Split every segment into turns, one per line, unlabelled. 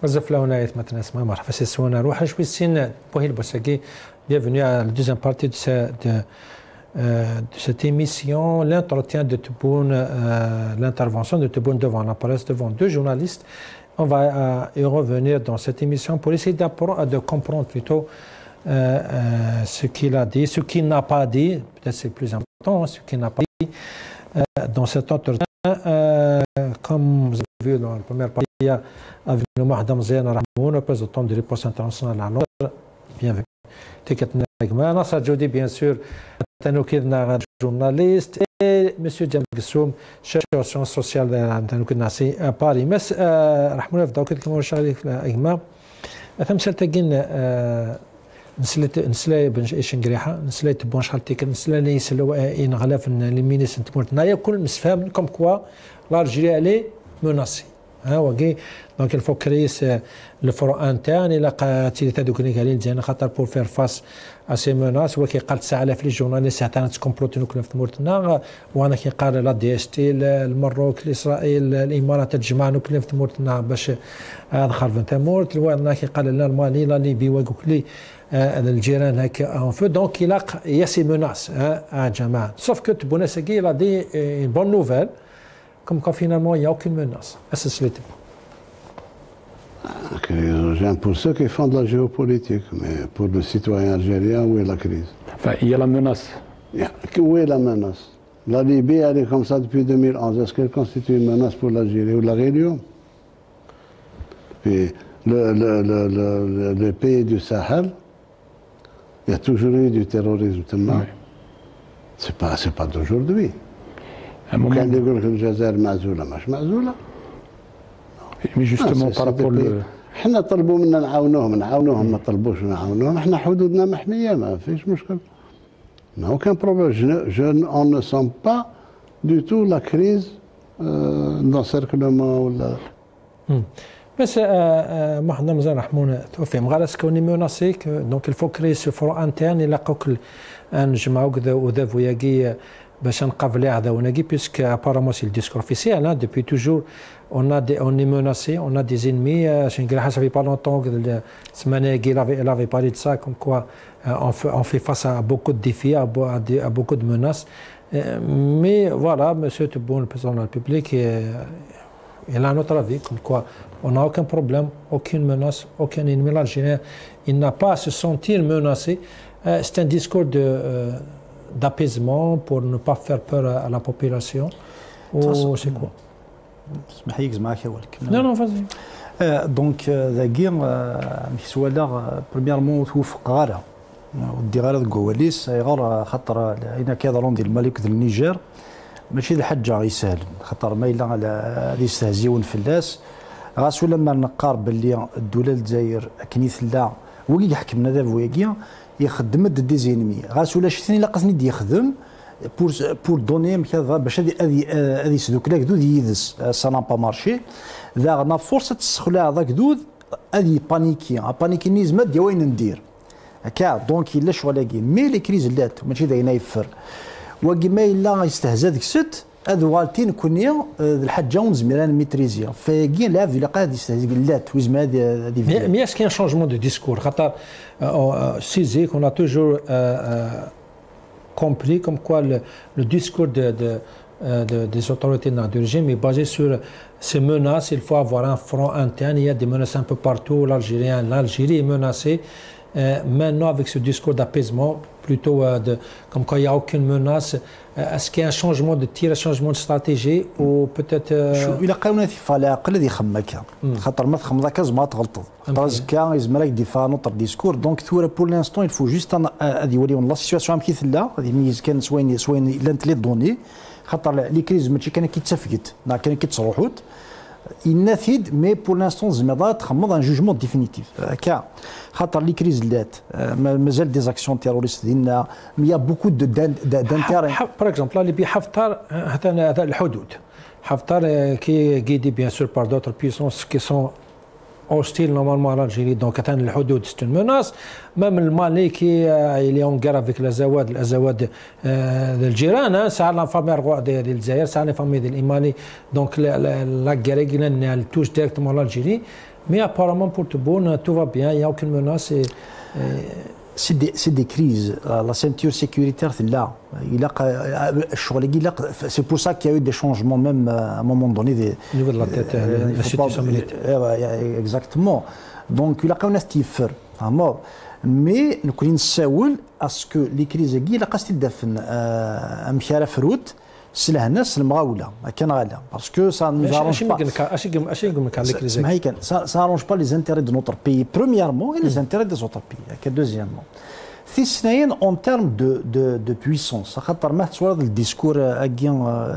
deuxième partie de cette émission, l'entretien de Tebboune, l'intervention de Tebboune devant la presse, devant deux journalistes. On va y revenir dans cette émission pour essayer de comprendre plutôt ce qu'il a dit, ce qu'il n'a pas dit, peut-être c'est le plus important, ce qu'il n'a pas dit dans cet entretien. Comme vous avez vu dans la première partie, il y a avec nous Madame Zéna Rahmoun, représentant de l'Éposse internationale à Londres. Bienvenue. Tekatna Agma, Nasser Djoudi, bien sûr, Tanoukidna, journaliste, et M. Djem Gessoum, chercheur en sciences sociales à Paris. Mais Rahmoun, Avdaoukid, comme on charlie Agma, Thamsel Tagin, نسلا بنش إيش نجريحة نسلا تبون شحال تيك نسلا اللي يسلوا إن غلاف المينيس نتمرت نايا كل مسفهم كم كوا l'Algérie elle est menacée ها وكي دونك الفو كريس الفرو انترن الى قاتل هذوك اللي قالين زين خاطر بور فير فاس اسي مناس وكي قال 9000 لي جورناليست حتى تكومبلوتو كل في مورتنا وانا كي قال لا دي اس تي المروك الاسرائيل الامارات تجمعنا كل في مورتنا باش هذا خرف انت مورت وانا كي قال لا المالي لا ليبي وكل لي الجيران هكا اون فو دونك يا سي مناس ها جماعه سوف كو تبوناسكي لا دي بون نوفيل comme quoi finalement il n'y a aucune menace. Est-ce que c'est
J'aime pour ceux qui font de la géopolitique, mais pour le citoyen algérien, où est la crise?
Enfin, il y a la menace.
Où est la menace? La Libye, elle est comme ça depuis 2011. Est-ce qu'elle constitue une menace pour l'Algérie ou la Réunion? Puis les pays du Sahel, il y a toujours eu du terrorisme. Oui. C'est pas d'aujourd'hui. وكان يقول لك الجزائر معزوله مش معزوله
مي جوستومون بارابول
حنا طلبوا منا نعاونوهم ما طلبوش نعاونوهم احنا حدودنا محميه ما فيش مشكل ما هو كان بروبليم on ne sent pas du tout la crise d'encerclement ولا
بس محمد مزار رحمون توفي مغارس كوني مناسيك دونك الفو كري سو فرو انترن الى قوك نجمعوا كذا وذا فياكي باش نقابل هذا وناقي puisque apparemment c'est le discours officiel hein, depuis toujours on est menacé on a des ennemis ça fait pas longtemps que Semané il avait parlé de ça comme quoi on fait face à beaucoup de défis à beaucoup de menaces mais voilà monsieur Tebboune le président de la République il a un autre avis comme quoi on n'a aucun problème aucune menace aucun ennemi l'Algérien il n'a pas à se sentir menacé c'est un discours d'apaisement pour ne pas faire peur à la population ou c'est quoi? Non, non, vas-y.
Donc, la guerre, premièrement, توفق غارة ودي غارة كواليس غارة خاطر هنا كيهضرون ديال الملك ديال النيجر ماشي الحاجة يسهل خاطر ما إلا على يستهزيون فلاس غاسو لما نقارب باللي الدولة الجزائر كنيث لا وكي يحكمنا ذا فويكيا يخدم ضد دي زينمي غاسو لا شتني لا قصني دي يخدم بور دوني باش هذه يسدوك لا كدود يدس سا نا با مارشي ذا غنا فرصه تسخلع ذا كدود هذه بانيكي نيزمات ديال وين ندير هكا دونك الا شغلاكي مي لي كريز لات ماشي ذا ينايفر وكي ما الا يستهزا ديك الست هذو والتين كوني الحاجه ونزميران ميتريزيا فكي لا في لقا يستهزا لات وزما هذه
مي اسكي ان شونجمون دو ديسكور خاطر سيزيك on a toujours compris comme quoi le discours des autorités du régime est basé sur ces menaces. Il faut avoir un front interne. Il y a des menaces un peu partout. L'Algérie est menacée. Maintenant, avec ce discours d'apaisement, plutôt comme quoi il n'y a aucune menace, est-ce qu'il y a un changement de tir, un changement de stratégie ou peut-être
إلا قاونا على عقل اللي يخمك خاطر ما تخمض هكا زعما تغلطوا راسك يزمرك ديفا نوتر ديسكور دونك تورا بور لانستون الفو جوست هذه يوليون لا سيتواسيون كي ثلا هذه ميز كان سوين لانت لي دوني خاطر لي كريز ماشي كان كيتسفكت كان كيتصروحوت ينافد مي بور لانستون زعما تخمض ان جوجمون ديفينيتيف هكا خاطر لي كريز لات مازال دي زاكسيون تيروريست ديالنا يا بوكو دانتير
باغ اكزومبل اللي بحفتر هذا الحدود حفتر كي غيدي بيان سور بار دوتر بيسونس كي سون hostile normalement à l'Algérie donc atteindre الحدود c'est une menace même le Mali qui il est en guerre avec الأزواد الجيران ساعة la famille roi ديال الجزائر ساعة la famille ديال المالي donc la guerre elle touche directement l'Algérie Mais apparemment, pour Tebboune, tout va bien, il n'y a aucune menace.
C'est des crises. La ceinture sécuritaire, c'est là. C'est pour ça qu'il y a eu des changements, même à un moment donné.
Au niveau de la tête, l'institution militaire.
Exactement. Donc, il y a un estifر. Mais nous connaissons à ce que les crises qui la قصدي دفن مشارة فروت سله الناس المغاولة كان غالا parce que ça nous arrange pas. Ça arrange pas les intérêts de notre pays premièrement et les intérêts des autres pays. Deuxièmement. ثانيا en termes de puissance خاطر ما تصورد الديسكور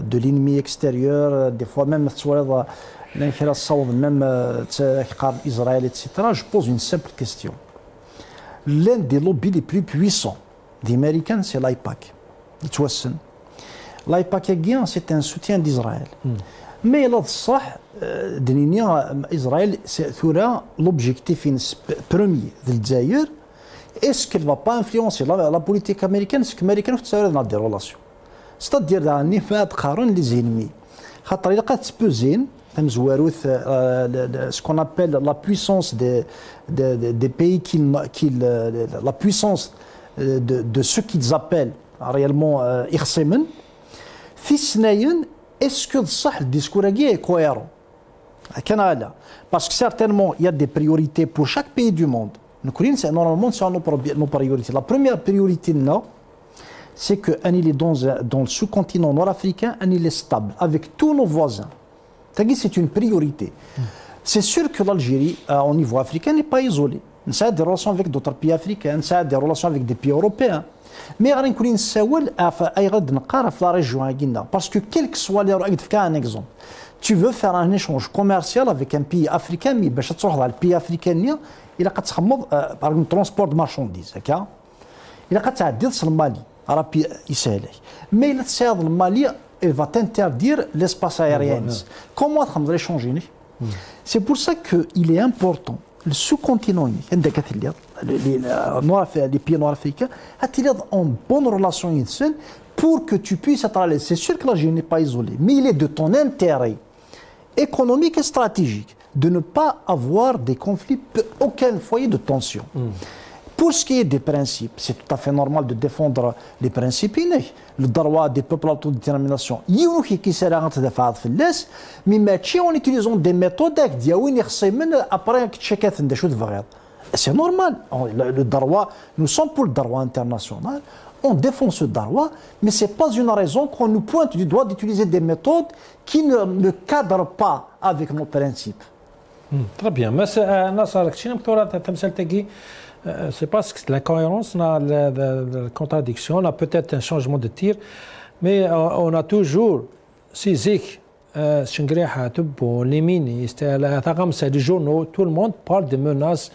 de l'ennemi extérieur des fois même تصورد الانحراف الصوت même حقار إسرائيل etc. Je pose une simple question. L'un des lobbies les plus puissants des Américains, c'est l'AIPAC. L'AIPAC, c'est un soutien d'Israël. Mais là, Israël, c'est l'objectif premier de l'Israël. Est-ce qu'elle ne va pas influencer la politique américaine? Est-ce que les Américains ont des relations? C'est-à-dire les ennemis. Ce qu'on appelle la puissance des pays la puissance de ceux qu'ils appellent réellement Irsemen. Est-ce que le discours est cohérent? Parce que certainement, il y a des priorités pour chaque pays du monde. Normalement, c'est nos priorités. La première priorité, c'est qu'on est dans le sous-continent nord-africain, on est stable avec tous nos voisins. C'est une priorité. C'est sûr que l'Algérie, au niveau africain, n'est pas isolée. On a des relations avec d'autres pays africains, on a des relations avec des pays européens. Mais on la région. Parce que quel que soit un exemple, tu veux faire un échange commercial avec un pays africain, mais باش تروح dans le pays africain, il a par exemple transport de marchandises. Il a تعدي le Mali, mais le Mali, il va t'interdire l'espace aérien. Comment on va échanger? C'est pour ça qu'il est important, le sous-continent, les pays nord-africains, en bonne relation pour que tu puisses être à l'aise. C'est sûr que l'Algérie n'est pas isolée, mais il est de ton intérêt économique et stratégique de ne pas avoir des conflits, aucun foyer de tension. Pour ce qui est des principes, c'est tout à fait normal de défendre les principes innés. Le droit des peuples à l'autodétermination. Mais en utilisant des méthodes après c'est normal. Le droit, nous sommes pour le droit international. On défend ce droit, mais ce n'est pas une raison qu'on nous pointe du doigt d'utiliser des méthodes qui ne cadrent pas avec nos principes.
Très bien. Mais c'est parce que l'incohérence, la contradiction, on a peut-être un changement de tir, mais on a toujours saisi les ministres, les journaux, tout le monde parle des menaces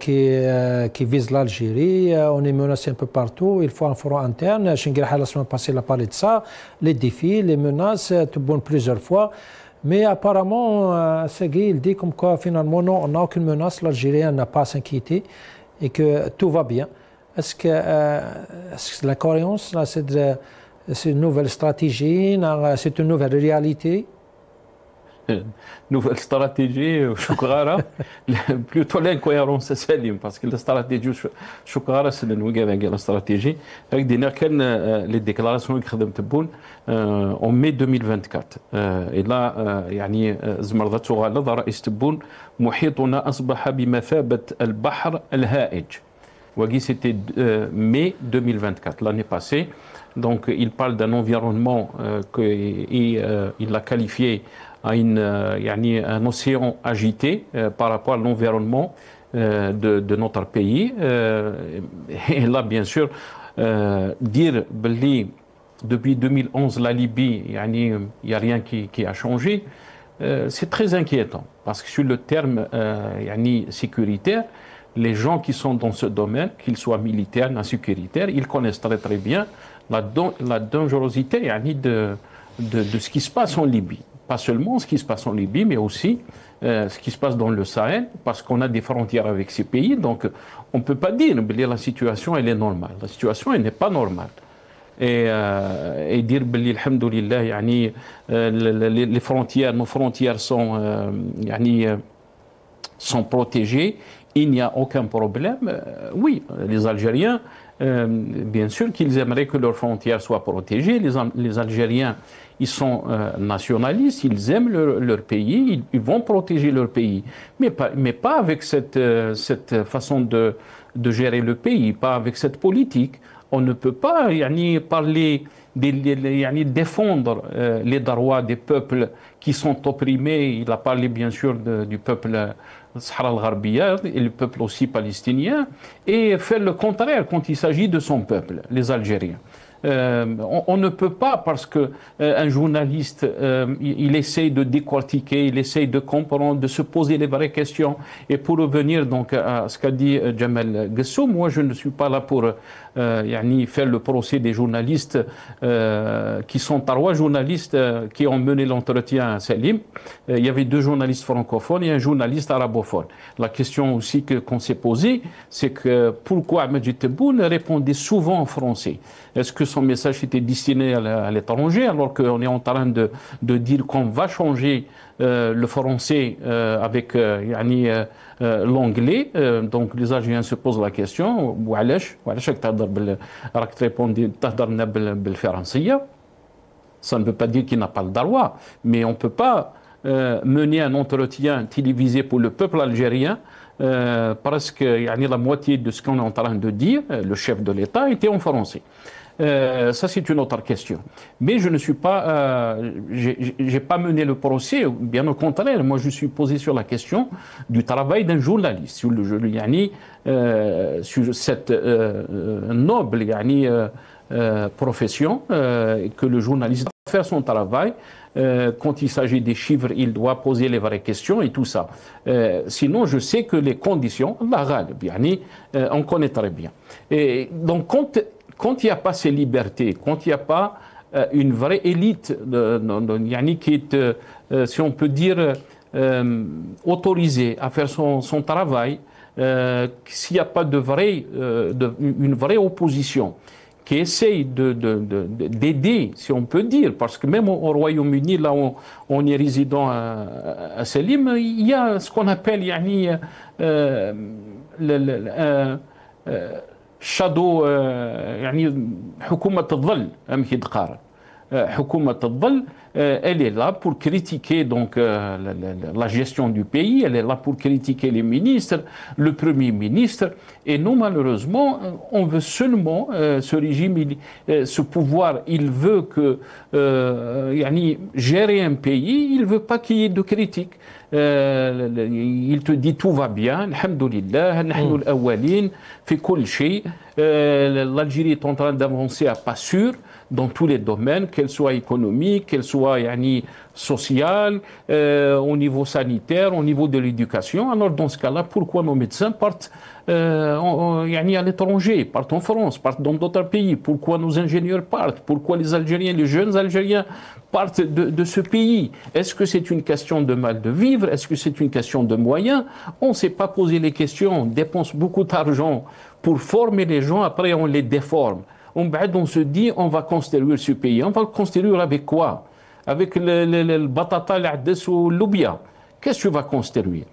qui visent l'Algérie. On est menacé un peu partout, il faut un front interne. La semaine passée, il a parlé de ça, les défis, les menaces, plusieurs fois. Mais apparemment, Segui, il dit comme quoi finalement, non, on n'a aucune menace, l'Algérie n'a pas à s'inquiéter et que tout va bien. Est-ce que la cohérence, c'est une nouvelle stratégie, c'est une nouvelle réalité?
Nouvelle stratégie, plutôt l'incohérence saline, parce que la stratégie, c'est la stratégie, avec les déclarations en mai 2024. Et là, يعني زمرضة غالض رئيس تبون محيطنا أصبح بمثابة البحر الهائج. وقي c'était mai 2024, l'année passée. Donc il parle d'un environnement qu'il a qualifié à un océan agité par rapport à l'environnement de notre pays. Et là, bien sûr, dire depuis 2011, la Libye, il n'y a rien qui a changé, c'est très inquiétant. Parce que sur le terme sécuritaire, les gens qui sont dans ce domaine, qu'ils soient militaires, non sécuritaires, ils connaissent très très bien la dangerosité de ce qui se passe en Libye. Pas seulement ce qui se passe en Libye, mais aussi ce qui se passe dans le Sahel, parce qu'on a des frontières avec ces pays. Donc, on ne peut pas dire que la situation elle est normale. La situation elle n'est pas normale. Et dire que, alhamdoulilah, les frontières, nos frontières sont sont protégés, il n'y a aucun problème. Oui, les Algériens, bien sûr qu'ils aimeraient que leurs frontières soient protégées. Les Algériens, ils sont nationalistes, ils aiment leur pays, ils vont protéger leur pays. Mais pas avec cette façon de gérer le pays, pas avec cette politique. On ne peut pas parler, défendre les droits des peuples qui sont opprimés. Il a parlé bien sûr du peuple Sahara al-Gharbia et le peuple aussi palestinien, et faire le contraire quand il s'agit de son peuple, les Algériens. On ne peut pas, parce qu'un journaliste, il essaye de décortiquer, il essaye de comprendre, de se poser les vraies questions. Et pour revenir donc à ce qu'a dit Jamal Gessoum, moi je ne suis pas là pour faire le procès des journalistes qui sont 3 journalistes qui ont mené l'entretien à Salim. Il y avait 2 journalistes francophones et un journaliste arabophone. La question aussi qu'on s'est posée, c'est que pourquoi Majid Tebboune répondait souvent en français? Est-ce que son message était destiné à l'étranger, alors qu'on est en train de dire qu'on va changer le français avec l'anglais? Donc les Algériens se posent la question, ça ne veut pas dire qu'il n'a pas le droit, mais on ne peut pas mener un entretien télévisé pour le peuple algérien parce que la moitié de ce qu'on est en train de dire, le chef de l'État, était en français. Ça, c'est une autre question. Mais je ne suis pas, j'ai pas mené le procès, bien au contraire. Moi, je suis posé sur la question du travail d'un journaliste, sur cette noble profession que le journaliste doit faire son travail. Quand il s'agit des chiffres, il doit poser les vraies questions et tout ça. Sinon, je sais que les conditions, on connaît très bien. Et donc, quand il n'y a pas ces libertés, quand il n'y a pas une vraie élite qui est, si on peut dire, autorisée à faire son travail, s'il n'y a pas une vraie opposition qui essaye d'aider, si on peut dire, parce que même au Royaume-Uni, là où on est résident à Salim, il y a ce qu'on appelle shadow حكومة الظل أمشي دقارة حكومة الظل elle est là pour critiquer donc la gestion du pays, elle est là pour critiquer les ministres, le Premier ministre, et nous malheureusement on veut seulement ce régime, ce pouvoir, il veut que gérer un pays, il veut pas qu'il y ait de critiques. Il te dit tout va bien, alhamdoulilah, nahnu al-awwalin fi kull shay. L'Algérie est en train d'avancer à pas sûr dans tous les domaines, qu'elle soit économique, qu'elle soit sociale, au niveau sanitaire, au niveau de l'éducation. Alors dans ce cas-là, pourquoi nos médecins partent à l'étranger, partent en France, partent dans d'autres pays? Pourquoi nos ingénieurs partent? Pourquoi les Algériens, les jeunes Algériens partent de ce pays? Est-ce que c'est une question de mal de vivre? Est-ce que c'est une question de moyens? On ne s'est pas posé les questions. On dépense beaucoup d'argent pour former les gens, après on les déforme. On se dit, on va construire ce pays. On va le construire avec quoi? Avec le batata, l'adès ou l'oubia. Qu'est-ce que tu vas construire?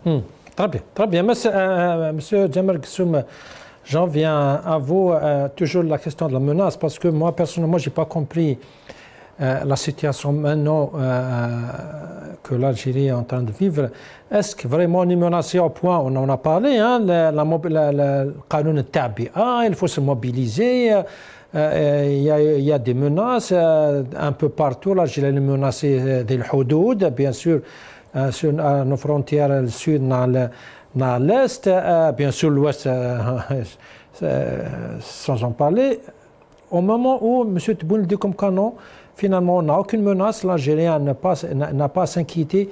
Très bien, très bien. Monsieur Jamal Gessoum, j'en viens à vous. Toujours la question de la menace, parce que moi, personnellement, je n'ai pas compris la situation maintenant que l'Algérie est en train de vivre. Est-ce que vraiment on est menacé au point, on en a parlé, le Qanoun al-Tabi'a, il faut se mobiliser, il y a des menaces un peu partout. L'Algérie est menacée des Houdoud, bien sûr, sur nos frontières, le sud, dans l'est, bien sûr l'ouest, sans en parler. Au moment où M. Tebboune dit comme canon, finalement, on n'a aucune menace, l'Algérien n'a pas à s'inquiéter.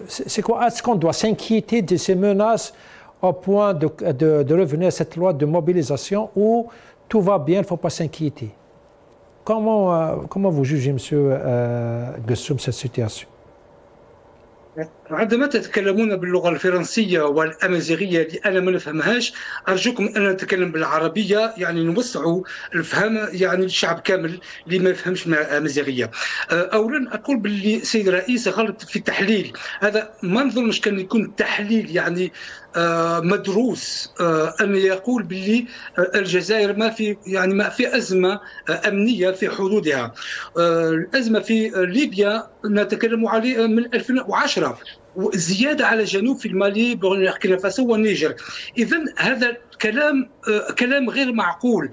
C'est quoi? Est-ce qu'on doit s'inquiéter de ces menaces au point de revenir à cette loi de mobilisation où tout va bien, il ne faut pas s'inquiéter? Comment vous jugez, M. Gessoum, cette situation?
عندما تتكلمون باللغة الفرنسية والأمازيغية اللي أنا ما نفهمهاش، أرجوكم أن نتكلم بالعربية، يعني نوسعوا الفهم يعني الشعب كامل اللي ما يفهمش الأمازيغية. أولا أقول باللي سيد الرئيس غلط في التحليل، هذا ما نظنش كان يكون تحليل يعني مدروس، أن يقول باللي الجزائر ما في أزمة أمنية في حدودها. الأزمة في ليبيا نتكلم عليه من 2010، وزيادة على جنوب في المالي، بوركينا فاسو والنيجر. إذن هذا كلام غير معقول.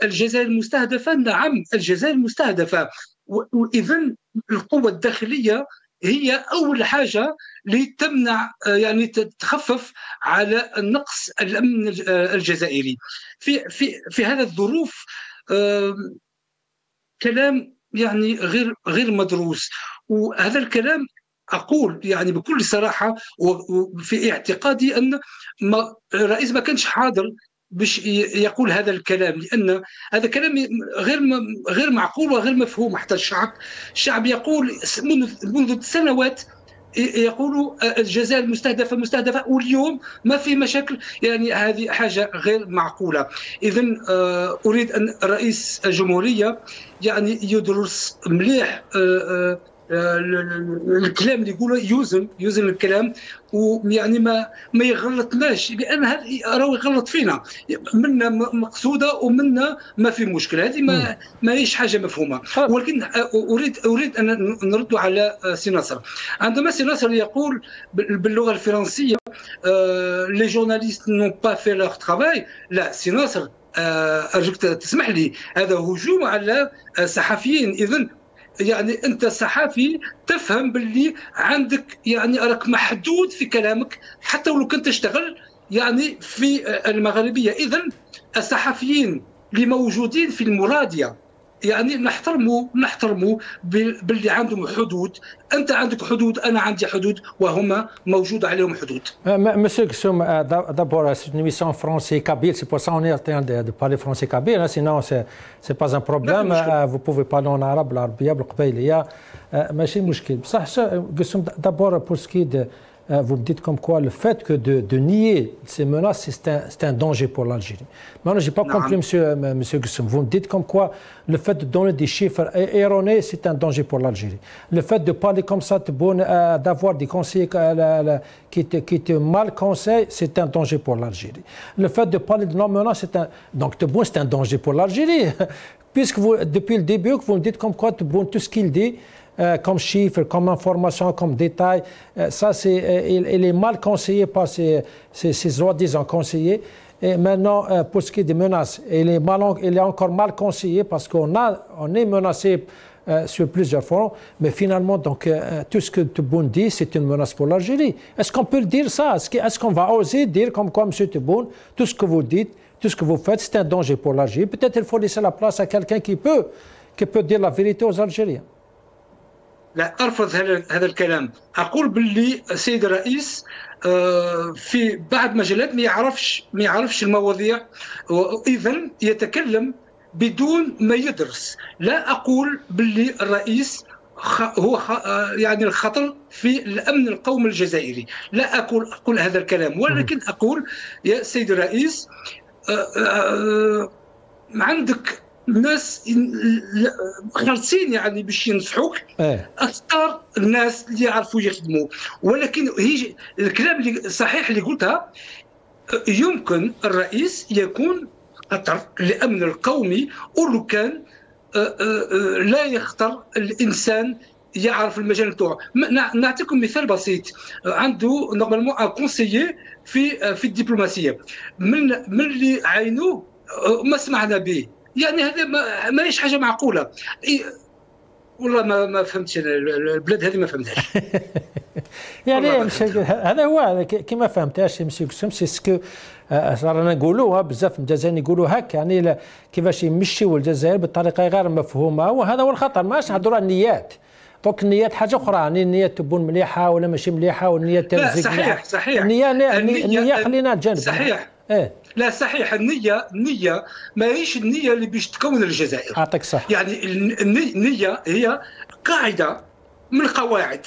الجزائر المستهدفة، نعم الجزائر المستهدفة، وإذن القوة الداخلية هي أول حاجة لتمنع يعني تخفف على النقص الأمن الجزائري. في هذا الظروف كلام يعني غير مدروس، وهذا الكلام أقول يعني بكل صراحة وفي اعتقادي أن الرئيس ما كانش حاضر باش يقول هذا الكلام، لأن هذا كلام غير معقول وغير مفهوم. حتى الشعب يقول منذ سنوات يقولوا الجزائر مستهدفة واليوم ما في مشاكل، يعني هذه حاجة غير معقولة. إذن أريد أن رئيس الجمهورية يعني يدرس مليح الكلام اللي يقوله، يوزن الكلام، ويعني ما يغلطناش، لان هذه راهو يغلط فينا، منا مقصوده ومنا ما في مشكله. هذه ما هيش حاجه مفهومه. ولكن اريد ان نرد على سي ناصر. عندما سي ناصر يقول باللغه الفرنسيه لي جورناليست نون با في لور ترافاي، لا سي ناصر ارجوك تسمح لي، هذا هجوم على الصحفيين. اذن يعني أنت صحفي تفهم باللي عندك يعني راك محدود في كلامك، حتى ولو كنت تشتغل يعني في المغربية. إذن الصحفيين اللي موجودين في المرادية يعني نحترموا باللي عندهم حدود. أنت عندك حدود، أنا عندي حدود، وهما موجود عليهم حدود.
Monsieur Gussoum, d'abord, c'est une émission français-kabyle, c'est pour ça qu'on est en train de parler français-kabyle, sinon c'est pas un problème. Vous pouvez parler en arabe, l'arabia, القبيلية، ماشي مشكل. بصح Gussoum, d'abord pour ce qui est de vous me dites comme quoi le fait que de nier ces menaces, c'est un danger pour l'Algérie. Maintenant, je n'ai pas compris, monsieur Gussoum. Vous me dites comme quoi le fait de donner des chiffres erronés, c'est un danger pour l'Algérie. Le fait de parler comme ça, d'avoir des conseillers qui te mal conseillent, c'est un danger pour l'Algérie. Le fait de parler de non-menaces, c'est un danger pour l'Algérie. Puisque vous, depuis le début, vous me dites comme quoi tout ce qu'il dit, comme chiffres, comme information, comme détail, ça il est mal conseillé par ces soi-disant conseillers. Et maintenant, pour ce qui est des menaces, il est encore mal conseillé parce qu'on est menacé sur plusieurs fronts, mais finalement, donc, tout ce que Tebboune dit, c'est une menace pour l'Algérie. Est-ce qu'on peut le dire ça? Est-ce qu'on va oser dire comme quoi, M. Tebboune, tout ce que vous dites, tout ce que vous faites, c'est un danger pour l'Algérie? Peut-être il faut laisser la place à quelqu'un qui peut dire la vérité aux Algériens.
لا أرفض هذا الكلام. أقول باللي السيد الرئيس في بعض مجالات ما يعرفش المواضيع، وإذن يتكلم بدون ما يدرس. لا أقول باللي الرئيس هو يعني الخطر في الأمن القومي الجزائري، لا أقول هذا الكلام، ولكن أقول يا سيد الرئيس عندك الناس خالصين يعني باش ينصحوك، اختار الناس اللي يعرفوا يخدموا. ولكن هي الكلام اللي صحيح اللي قلتها، يمكن الرئيس يكون خطر للامن القومي ولو كان لا يختار الانسان يعرف المجال نتاعو. نعطيكم مثال بسيط. عنده نورمالمون ان كونسيي في الدبلوماسيه، من اللي عينوه ما سمعنا به، يعني هذا ما هيش حاجه معقوله. والله ما فهمتش البلاد هذه، ما فهمتهاش.
يعني هذا هو كما فهمتهاش مسيو قسم، سي سكو رانا نقولوها بزاف من الجزائريين يقولوا هكا، يعني كيفاش يمشيوا الجزائر بطريقه غير مفهومه، وهذا هو الخطر. ماش نهضروا على النيات، دونك النيات حاجه اخرى، يعني النيه تبون مليحه ولا ماشي مليحه، والنيه تنزيق
صحيح.
النيه خلينا نتجنب.
صحيح. لا صحيح، النية ما هيش النية اللي باش تكون الجزائر.
أعطيك صح.
يعني النية هي قاعدة من القواعد.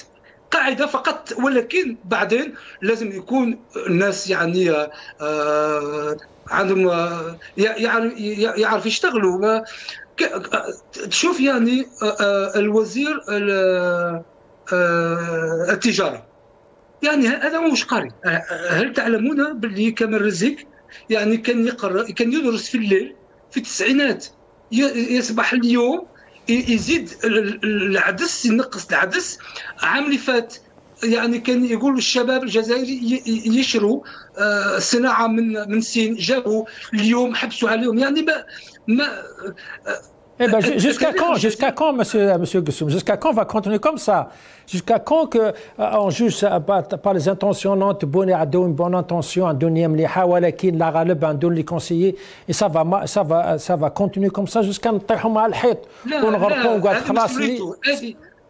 قاعده فقط، ولكن بعدين لازم يكون الناس يعني عندهم يعرف يشتغلوا. تشوف يعني الوزير التجاره يعني هذا مش قاري. هل تعلمون باللي كامل رزيق يعني كان يقرا، كان يدرس في الليل في التسعينات، يصبح اليوم يزيد العدس، ينقص العدس. عام اللي فات يعني كان يقول الشباب الجزائري يشروا صناعه من الصين، جابوا اليوم حبسوا عليهم. يعني ما
Eh ben, jusqu'à quand, monsieur Gussoum, jusqu'à quand on va continuer comme ça? Jusqu'à quand on juge par les intentions, non, une bonne intention, un deuxième liha, ولكن la غالب un دون les conseillers, et ça va continuer comme ça jusqu'à نطيحوا مع الحيط ونغرقوا وقعد خلاص.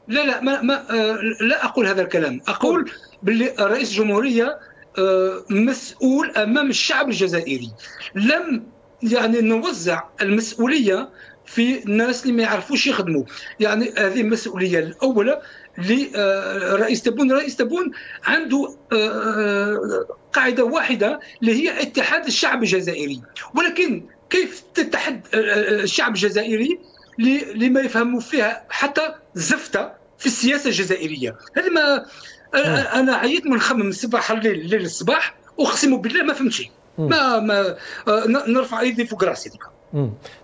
لا اقول هذا الكلام، اقول باللي رئيس الجمهوريه مسؤول امام الشعب الجزائري. لم يعني نوزع المسؤوليه في الناس اللي ما يعرفوش يخدموا. يعني هذه المسؤوليه الاولى لرئيس تبون. رئيس تبون عنده قاعده واحده اللي هي اتحاد الشعب الجزائري، ولكن كيف تتحد الشعب الجزائري اللي ما يفهموا فيها حتى زفته في السياسه الجزائريه؟ هذه ما انا عييت من نخمم الصباح الليل الصباح، اقسم بالله ما فهمت شيء. ما نرفع ايدي فوق راسي.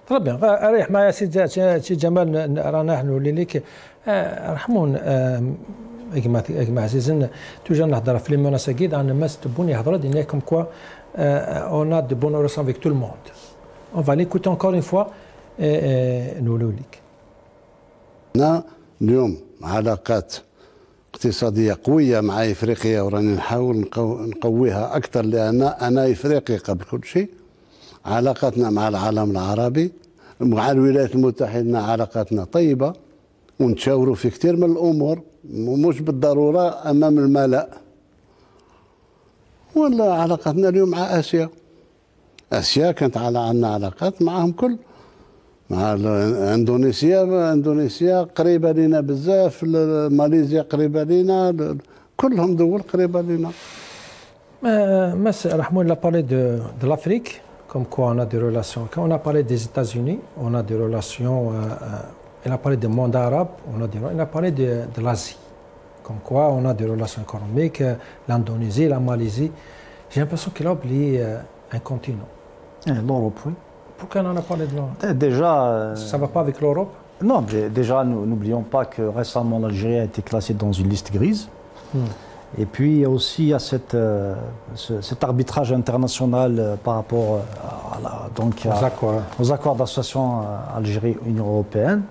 طيب بيان ريح معايا سي جمال. رانا نحن ليك رحمون اجمع عزيزنا توجا نهضر في لي مناسبات كيد عن الناس تبون يهضروا دينا كوم كوا اون ا دو بون ريلاسيون افيك تو الموند. اون فا ليكوتي انكور اون فوا نقولوا لك.
اليوم علاقات اقتصادية قوية مع إفريقيا، وراني نحاول نقويها أكثر، لأن أنا إفريقي قبل كل شيء. علاقاتنا مع العالم العربي، مع الولايات المتحدة علاقاتنا طيبة، ونتشاوروا في كثير من الأمور، مش بالضرورة أمام الملأ. ولا علاقاتنا اليوم مع آسيا كانت عندنا علاقات معهم كل، مع اندونيسيا قريبه لنا بزاف، ماليزيا قريبه لنا، كلهم دول قريبه لنا.
Monsieur Rahmoun a parlé de l'Afrique, comme quoi on a des relations. Quand on a parlé des États-Unis, on a des relations. Il a parlé du monde arabe, il a parlé de l'Asie, comme quoi on a des relations économiques, l'Indonésie, la Malaisie. J'ai l'impression qu'il a oublié un continent.
L'Europe, oui.
Pourquoi on en a parlé de l'Europe?
Déjà.
Ça ne va pas avec l'Europe?
Non, mais déjà, n'oublions pas que récemment l'Algérie a été classée dans une liste grise. Et puis il y a aussi cet arbitrage international par rapport aux accords d'association Algérie-Union européenne,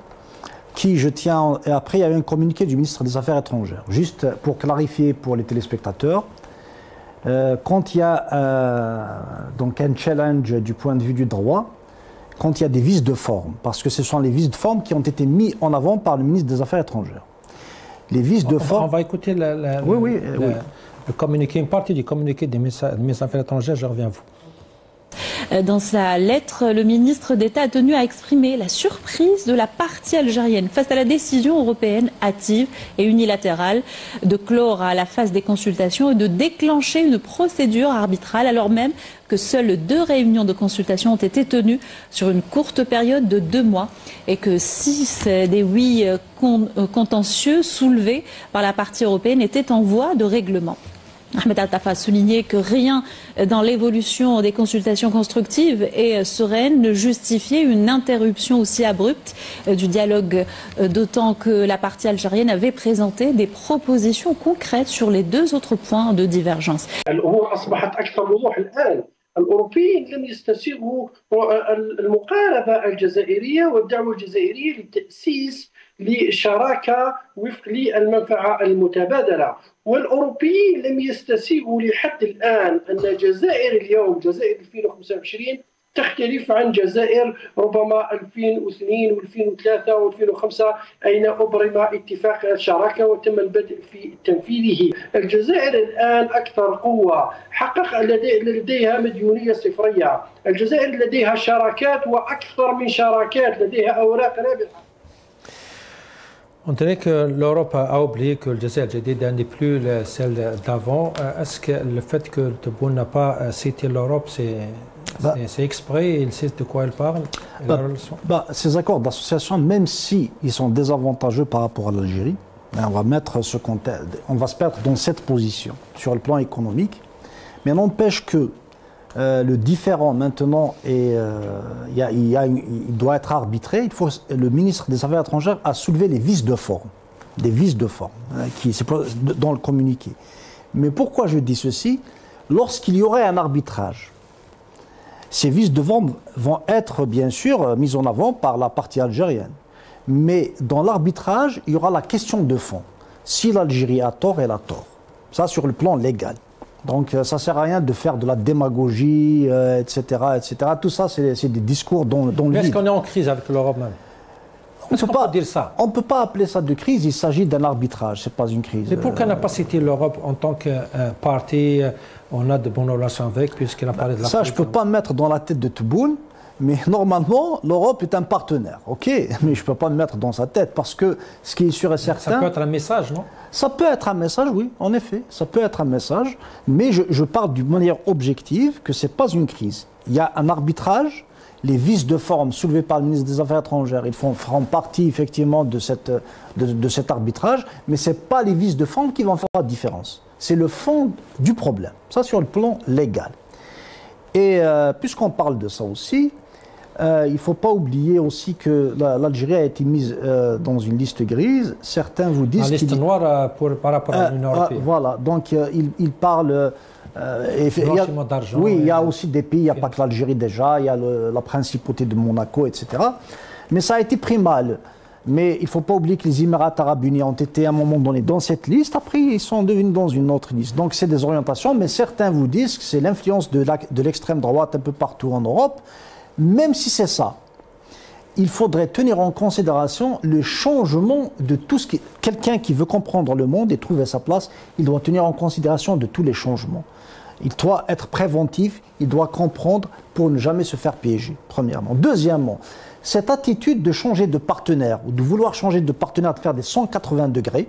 qui, je tiens. Et après, il y a eu un communiqué du ministre des Affaires étrangères. Juste pour clarifier pour les téléspectateurs. Quand il y a donc un challenge du point de vue du droit, quand il y a des vices de forme, parce que ce sont les vices de forme qui ont été mis en avant par le ministre des Affaires étrangères. Les vices de forme.
On va écouter le communiqué, une partie du communiqué des ministres des Affaires étrangères, je reviens à vous.
Dans sa lettre, le ministre d'État a tenu à exprimer la surprise de la partie algérienne face à la décision européenne hâtive et unilatérale de clore à la phase des consultations et de déclencher une procédure arbitrale, alors même que seules 2 réunions de consultation ont été tenues sur une courte période de 2 mois et que 6 des 8 contentieux soulevés par la partie européenne étaient en voie de règlement. Ahmed Attaf a souligné que rien dans l'évolution des consultations constructives et sereines ne justifiait une interruption aussi abrupte du dialogue, d'autant que la partie algérienne avait présenté des propositions concrètes sur les 2 autres points de divergence.
الأوروبيين لم يستسيغوا المقاربة الجزائرية والدعوة الجزائرية لتأسيس لشراكة وفق للمنفعة المتبادلة، والأوروبيين لم يستسيغوا لحد الآن أن الجزائر اليوم، جزائر 2025 تختلف عن جزائر ربما 2002 و2003 و2005 أين أبرم اتفاق الشراكة وتم البدء في تنفيذه. الجزائر الآن أكثر قوة، حقق لديها مديونية صفرية، الجزائر لديها شراكات وأكثر من شراكات، لديها أوراق رابحة.
On dirait que l'Europe a oublié que le Jazair Jadid n'est plus celle d'avant. Est-ce que le fait que Tebboune n'a pas cité l'Europe, c'est exprès, il sait de quoi il parle
ces accords d'association, même si ils sont désavantageux par rapport à l'Algérie, on va se perdre dans cette position sur le plan économique, mais n'empêche que le différend maintenant il doit être arbitré. Le ministre des Affaires étrangères a soulevé les vices de forme, dans le communiqué. Mais pourquoi je dis ceci? Lorsqu'il y aurait un arbitrage, ces vices de forme vont être bien sûr mis en avant par la partie algérienne. Mais dans l'arbitrage, il y aura la question de fond. Si l'Algérie a tort, elle a tort. Ça sur le plan légal. Donc ça ne sert à rien de faire de la démagogie, etc., etc. Tout ça, c'est des discours dont
Mais est-ce qu'on est en crise avec l'Europe même?
On ne peut pas appeler ça de crise, il s'agit d'un arbitrage, ce n'est pas une crise.
Mais pourquoi n'a pas cité l'Europe en tant que parti? On a de bonnes relations avec, puisqu'il a parlé de la
ça, je ne peux pas mettre dans la tête de Tebboune, mais normalement, l'Europe est un partenaire, ok? Mais je ne peux pas me mettre dans sa tête, parce que ce qui est sûr et certain...
Ça peut être un message, non?
Ça peut être un message, oui, en effet, ça peut être un message, mais je parle d'une manière objective que ce n'est pas une crise. Il y a un arbitrage. Les vices de forme soulevés par le ministre des Affaires étrangères, ils feront partie effectivement de cet arbitrage, mais ce n'est pas les vices de forme qui vont faire la différence. C'est le fond du problème. Ça, sur le plan légal. Et puisqu'on parle de ça aussi, il ne faut pas oublier aussi que l'Algérie a été mise dans une liste grise. Certains vous disent...
Une liste noire par rapport à l'Union européenne.
Voilà, donc il parle...
blanchiment d'argent.
Oui, il y a aussi des pays, il n'y a pas que l'Algérie déjà, il y a la principauté de Monaco, etc. Mais ça a été pris mal. Mais il ne faut pas oublier que les Émirats arabes unis ont été à un moment donné dans cette liste, après ils sont devenus dans une autre liste. Donc c'est des orientations, mais certains vous disent que c'est l'influence de l'extrême droite un peu partout en Europe. Même si c'est ça, il faudrait tenir en considération le changement de tout ce qui... Quelqu'un qui veut comprendre le monde et trouver sa place, il doit tenir en considération de tous les changements. Il doit être préventif, il doit comprendre pour ne jamais se faire piéger, premièrement. Deuxièmement, cette attitude de changer de partenaire, ou de vouloir changer de partenaire, de faire des 180 degrés,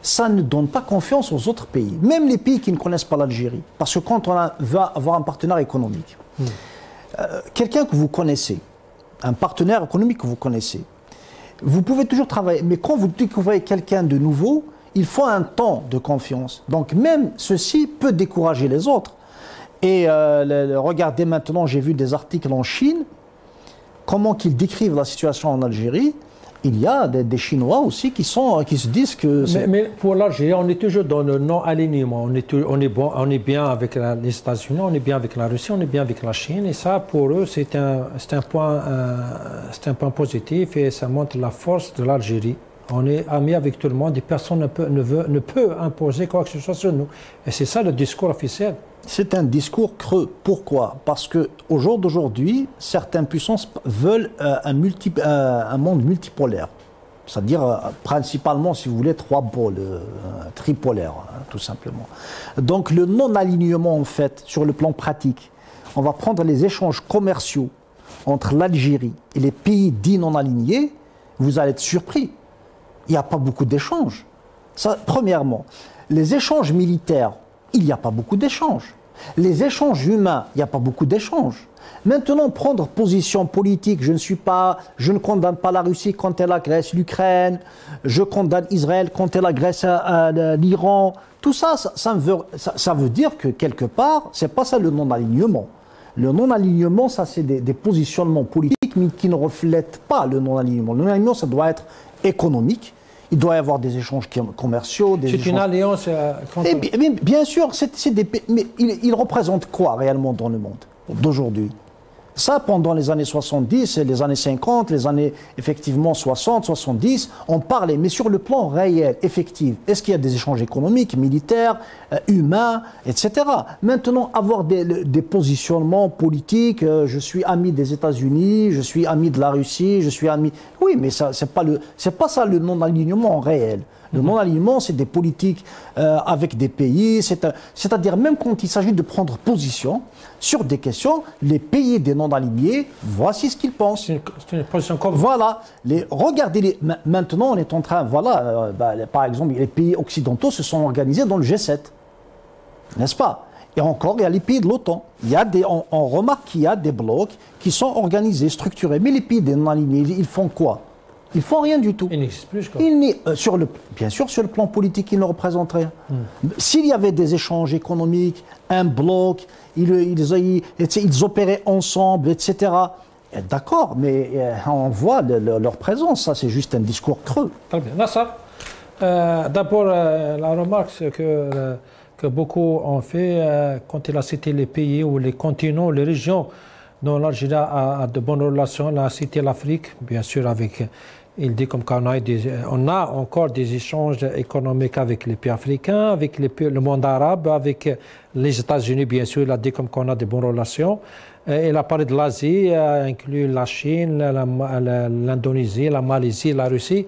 ça ne donne pas confiance aux autres pays, même les pays qui ne connaissent pas l'Algérie. Parce que quand on veut avoir un partenaire économique, quelqu'un que vous connaissez, un partenaire économique que vous connaissez, vous pouvez toujours travailler, mais quand vous découvrez quelqu'un de nouveau, il faut un temps de confiance. Donc même ceci peut décourager les autres. Et regardez maintenant, j'ai vu des articles en Chine, comment qu'ils décrivent la situation en Algérie. Il y a des Chinois aussi qui se disent que...
Mais pour l'Algérie, on est toujours dans le non-alignement. On est bien avec les États-Unis, on est bien avec la Russie, on est bien avec la Chine. Et ça, pour eux, c'est un point positif et ça montre la force de l'Algérie. On est amis avec tout le monde et personne ne peut imposer quoi que ce soit sur nous. Et c'est ça le discours officiel.
C'est un discours creux. Pourquoi? Parce qu'au jour d'aujourd'hui, certaines puissances veulent un monde multipolaire. C'est-à-dire principalement, si vous voulez, 3 pôles, tripolaires, tout simplement. Donc le non-alignement, en fait, sur le plan pratique, on va prendre les échanges commerciaux entre l'Algérie et les pays dits non alignés, vous allez être surpris. Il n'y a pas beaucoup d'échanges. Ça, premièrement, les échanges militaires, il n'y a pas beaucoup d'échanges. Les échanges humains, il n'y a pas beaucoup d'échanges. Maintenant, prendre position politique, je ne condamne pas la Russie quand elle agresse l'Ukraine, je condamne Israël quand elle agresse l'Iran. Tout ça, ça veut dire que quelque part, c'est pas ça le non-alignement. Le non-alignement, ça c'est des positionnements politiques, mais qui ne reflètent pas le non-alignement. Le non-alignement, ça doit être économique. Il doit y avoir des échanges commerciaux.
C'est une alliance contre...
Bien sûr, mais il représente quoi réellement dans le monde d'aujourd'hui? Ça, pendant les années 70, les années 50, les années effectivement 60, 70, on parlait, mais sur le plan réel, effectif, est-ce qu'il y a des échanges économiques, militaires, humains, etc. Maintenant, avoir des positionnements politiques, je suis ami des États-Unis, je suis ami de la Russie, je suis ami... Oui, mais c'est pas ça le non-alignement réel. Le non-alignement, c'est des politiques avec des pays, c'est-à-dire même quand il s'agit de prendre position sur des questions, les pays des non-alignés, voici ce qu'ils pensent.
C'est une position commune.
Voilà, regardez, maintenant on est en train, voilà, par exemple, les pays occidentaux se sont organisés dans le G7, n'est-ce pas? Et encore, il y a les pays de l'OTAN. On remarque qu'il y a des blocs qui sont organisés, structurés. Mais les pays des non-alignés, ils font quoi? Ils font rien du tout.
Ils n'existent plus, quoi.
Bien sûr, sur le plan politique, ils ne représentent rien. S'il y avait des échanges économiques, un bloc, ils opéraient ensemble, etc. D'accord, mais on voit leur présence. Ça, c'est juste un discours creux.
Très bien. Nassar, d'abord, la remarque que beaucoup ont fait quand il a cité les pays ou les continents, les régions dont l'Algérie a de bonnes relations. Il a cité l'Afrique, bien sûr, il dit comme qu'on on a encore des échanges économiques avec les pays africains, avec le monde arabe, avec les États-Unis, bien sûr. Il a dit comme qu'on a de bonnes relations. Il a parlé de l'Asie, inclut la Chine, l'Indonésie, la Malaisie, la Russie.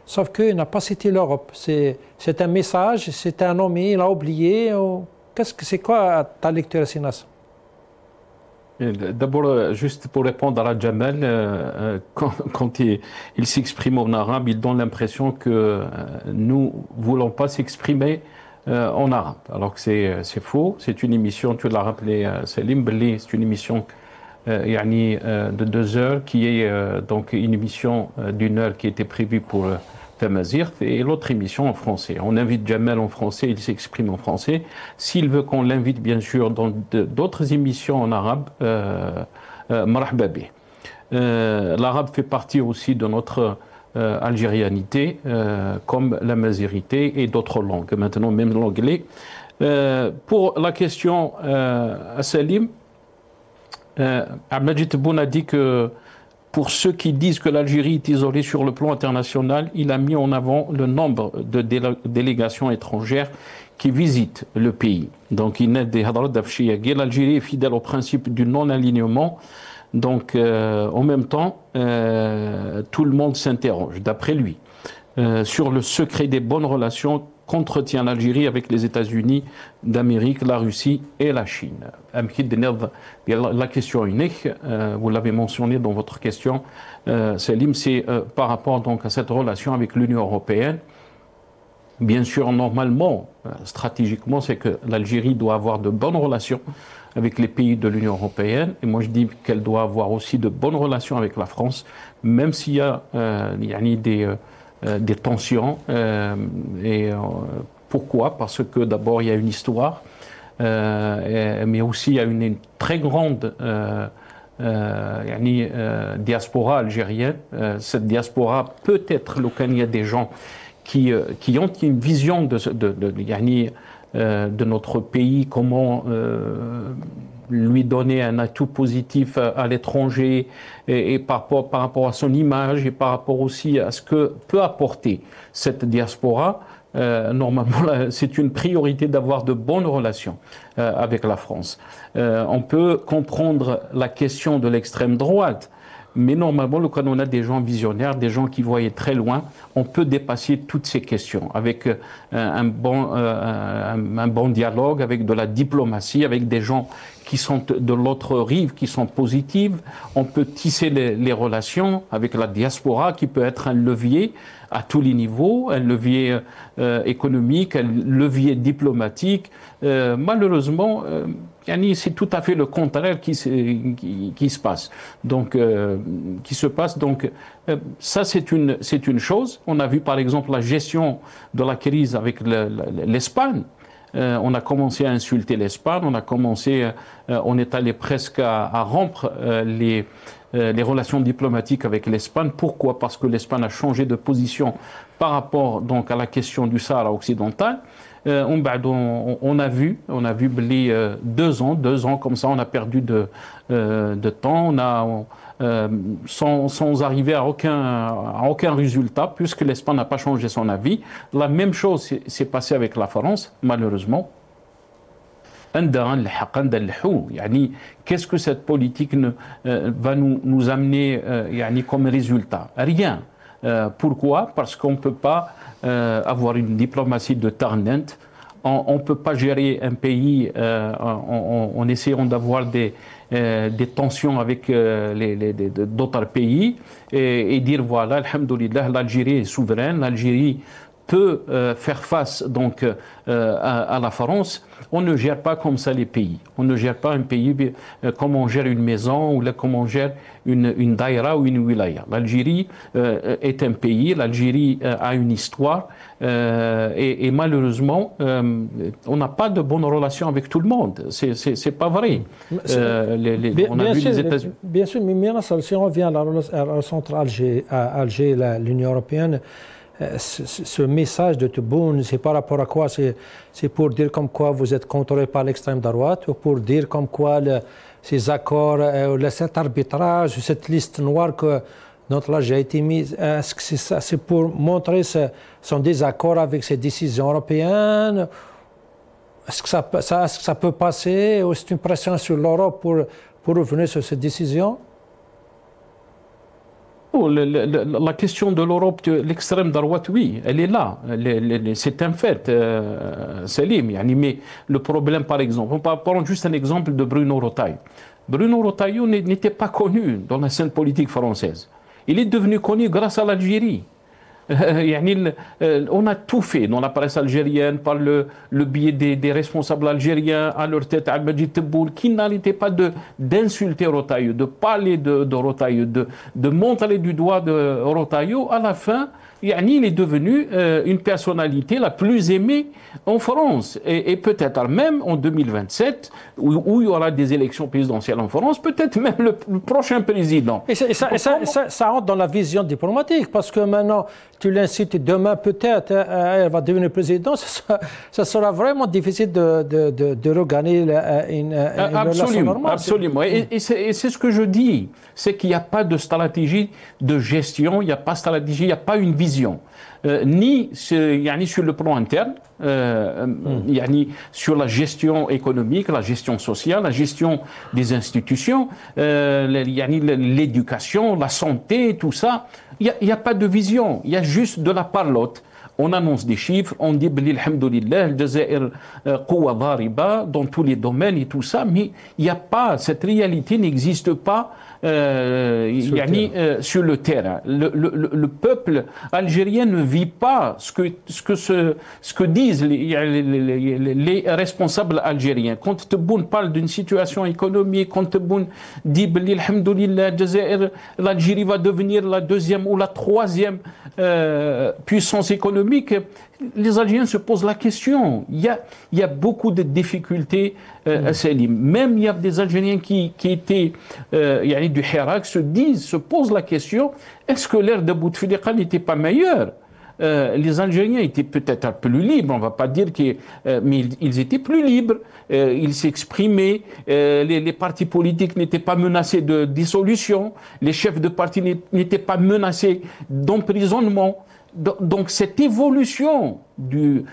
Sauf qu'il n'a pas cité l'Europe. C'est un message, c'est un nom, il a oublié. C'est quoi ta lecture, Sinas?
D'abord, juste pour répondre à la Jamal, quand il s'exprime en arabe, il donne l'impression que nous ne voulons pas s'exprimer en arabe. Alors que c'est faux. C'est une émission, tu l'as rappelé, Selim Belli, c'est une émission de 2 heures qui est donc une émission d'1 heure qui était prévue pour Tamazirt et l'autre émission en français. On invite Jamal en français, il s'exprime en français. S'il veut qu'on l'invite, bien sûr, dans d'autres émissions en arabe, marhaba bih. L'arabe fait partie aussi de notre algérianité, comme la mazirité et d'autres langues, maintenant même l'anglais. Pour la question à Salim, Abdelmadjid Tebboune a dit que pour ceux qui disent que l'Algérie est isolée sur le plan international, il a mis en avant le nombre de délégations étrangères qui visitent le pays. Donc, l'Algérie est fidèle au principe du non-alignement. Donc, en même temps, tout le monde s'interroge, d'après lui, sur le secret des bonnes relations qu'entretient l'Algérie avec les États-Unis d'Amérique, la Russie et la Chine. La question unique, vous l'avez mentionné dans votre question, Selim, c'est par rapport donc à cette relation avec l'Union européenne. Bien sûr, normalement, stratégiquement, c'est que l'Algérie doit avoir de bonnes relations avec les pays de l'Union européenne. Et moi, je dis qu'elle doit avoir aussi de bonnes relations avec la France, même s'il y a des tensions. Pourquoi? Parce que d'abord, il y a une histoire, mais aussi il y a une très grande diaspora algérienne. Cette diaspora peut être local, il y a des gens qui ont une vision de notre pays, comment lui donner un atout positif à l'étranger et par rapport à son image et par rapport aussi à ce que peut apporter cette diaspora. Normalement, c'est une priorité d'avoir de bonnes relations avec la France. On peut comprendre la question de l'extrême droite, mais normalement, quand on a des gens visionnaires, des gens qui voyaient très loin, on peut dépasser toutes ces questions avec un bon dialogue, avec de la diplomatie, avec des gens qui sont de l'autre rive, qui sont positives. On peut tisser les relations avec la diaspora, qui peut être un levier à tous les niveaux, un levier économique, un levier diplomatique. Malheureusement, c'est tout à fait le contraire qui se passe. Donc, ça, c'est une chose. On a vu par exemple la gestion de la crise avec l'Espagne. On a commencé à insulter l'Espagne, on est allé presque à rompre les relations diplomatiques avec l'Espagne. Pourquoi? Parce que l'Espagne a changé de position par rapport donc à la question du Sahara occidental. On a vu 2 ans comme ça, on a perdu de temps, sans arriver à aucun résultat, puisque l'Espagne n'a pas changé son avis. La même chose s'est passée avec la France, malheureusement. Qu'est-ce que cette politique va nous amener comme résultat? Rien. Pourquoi? Parce qu'on ne peut pas avoir une diplomatie de Tarnent. On ne peut pas gérer un pays en essayant d'avoir des tensions avec d'autres pays et dire voilà, alhamdoulilah, l'Algérie est souveraine, l'Algérie peut faire face donc à la France. On ne gère pas comme ça les pays. On ne gère pas un pays comme on gère une maison ou comme on gère une daïra ou une wilaya. L'Algérie est un pays, l'Algérie a une histoire et malheureusement on n'a pas de bonnes relations avec tout le monde. C'est pas vrai.
On a vu les États-Unis. Bien sûr, mais si on revient à la centre Alger, l'Union européenne. Ce message de Tebboune, c'est par rapport à quoi? C'est pour dire comme quoi vous êtes contrôlé par l'extrême droite, ou pour dire comme quoi ces accords, cet arbitrage, cette liste noire que notre Algérie a été mise, est-ce que c'est ça? C'est pour montrer son désaccord avec ces décisions européennes? Est-ce que ça peut passer? Ou c'est une pression sur l'Europe pour revenir sur ces décisions?
La question de l'Europe, de l'extrême droite, oui, elle est là. C'est un fait, Salim. Mais le problème, par exemple, prenons juste un exemple de Bruno Retailleau. Bruno Retailleau n'était pas connu dans la scène politique française. Il est devenu connu grâce à l'Algérie. On a tout fait dans la presse algérienne par le biais des responsables algériens, à leur tête Al-Majid Tebboune, qui n'arrêtait pas d'insulter Retailleau, de parler de Retailleau, de montrer du doigt de Retailleau. À la fin, il est devenu une personnalité la plus aimée en France. Et peut-être même en 2027, où il y aura des élections présidentielles en France, peut-être même le prochain président.
Et ça rentre dans la vision diplomatique, parce que maintenant, tu l'incites demain, peut-être, elle va devenir président, ça sera vraiment difficile de regagner une relation normale.
Absolument. Et c'est ce que je dis, c'est qu'il n'y a pas de stratégie de gestion, il n'y a pas de stratégie, il n'y a pas une vision. Ni sur le plan interne, sur la gestion économique, la gestion sociale, la gestion des institutions, l'éducation, la santé, tout ça. Il n'y a pas de vision, il y a juste de la parlotte. On annonce des chiffres, on dit alhamdoulilah, le Jazair Quwa Dhariba dans tous les domaines et tout ça, mais il n'y a pas, cette réalité n'existe pas sur le terrain. Le peuple algérien ne vit pas ce que disent les responsables algériens. Quand Tebboune parle d'une situation économique, quand Tebboune dit alhamdoulilah, l'Algérie va devenir la deuxième ou la troisième puissance économique, les Algériens se posent la question. Il y a beaucoup de difficultés à Salim. Même il y a des Algériens qui étaient du Hirak se posent la question, est-ce que l'ère de Bouteflika n'était pas meilleure? Les Algériens étaient peut-être plus libres, on ne va pas dire mais ils étaient plus libres, ils s'exprimaient, les partis politiques n'étaient pas menacés de dissolution, les chefs de parti n'étaient pas menacés d'emprisonnement. Donc cette évolution du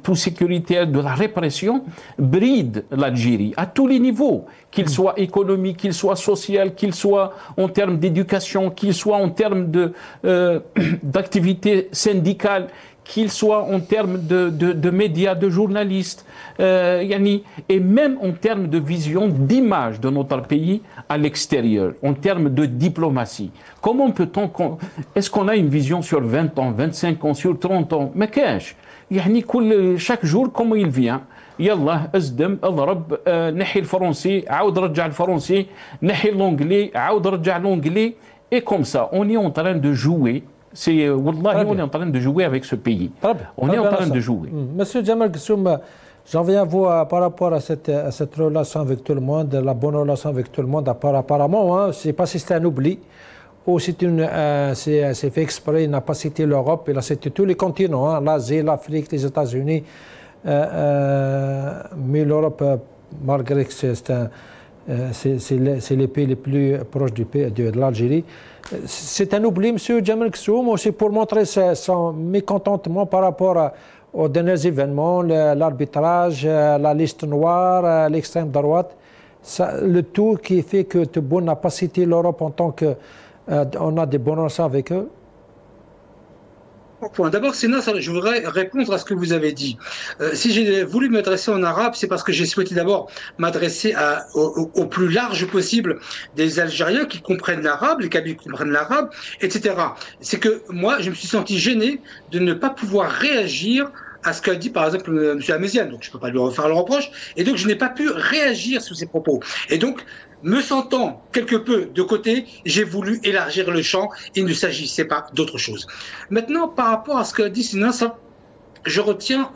tout sécuritaire, de la répression, bride l'Algérie à tous les niveaux, qu'il soit économique, qu'il soit social, qu'il soit en termes d'éducation, qu'il soit en termes d'activité syndicale, qu'il soit en termes de médias, de journalistes, et même en termes de vision, d'image de notre pays à l'extérieur, en termes de diplomatie. Comment peut-on... Est-ce qu'on a une vision sur 20 ans, 25 ans, sur 30 ans? Mais qu'est-ce? Chaque jour, comment il vient? يلا ازدم اضرب نحي الفرنسي عاود رجع الفرنسي نحي l'anglais عاود رجع l'anglais et comme ça on est en train de jouer. Wallahi, on est en train de jouer avec ce pays. On est en train de jouer.
Monsieur Djemal Ghessoum, j'en viens à vous par rapport à cette relation avec tout le monde, la bonne relation avec tout le monde. Apparemment, je ne sais pas si c'est un oubli ou c'est fait exprès, il n'a pas cité l'Europe, il a cité tous les continents, l'Asie, l'Afrique, les États-Unis. Mais l'Europe, malgré que c'est les pays les plus proches de l'Algérie. C'est un oubli, M. Djemal Ghessoum, ou c'est pour montrer son mécontentement par rapport aux derniers événements, l'arbitrage, la liste noire, l'extrême droite, le tout qui fait que Tebboune n'a pas cité l'Europe en tant que on a des bonnes relations avec eux?
D'abord, je voudrais répondre à ce que vous avez dit. Si j'ai voulu m'adresser en arabe, c'est parce que j'ai souhaité d'abord m'adresser au plus large possible des Algériens qui comprennent l'arabe, les Kabyles qui comprennent l'arabe, etc. C'est que moi, je me suis senti gêné de ne pas pouvoir réagir à ce qu'a dit par exemple M. Améziane, donc je ne peux pas lui refaire le reproche, et donc je n'ai pas pu réagir sur ses propos. Et donc, me sentant quelque peu de côté, j'ai voulu élargir le champ, il ne s'agissait pas d'autre chose. Maintenant, par rapport à ce qu'a dit Sinas, je retiens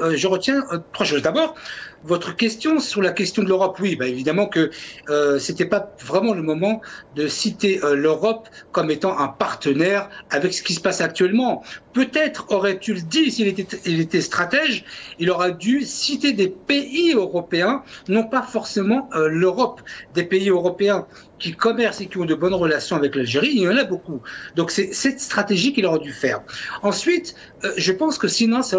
3 choses. D'abord, votre question sur la question de l'Europe, oui, évidemment que c'était pas vraiment le moment de citer l'Europe comme étant un partenaire avec ce qui se passe actuellement. Peut-être aurait-il dit, s'il était stratège, il aurait dû citer des pays européens, non pas forcément l'Europe, des pays européens qui commercent et qui ont de bonnes relations avec l'Algérie, il y en a beaucoup. Donc c'est cette stratégie qu'il aurait dû faire. Ensuite, je pense que sinon, ça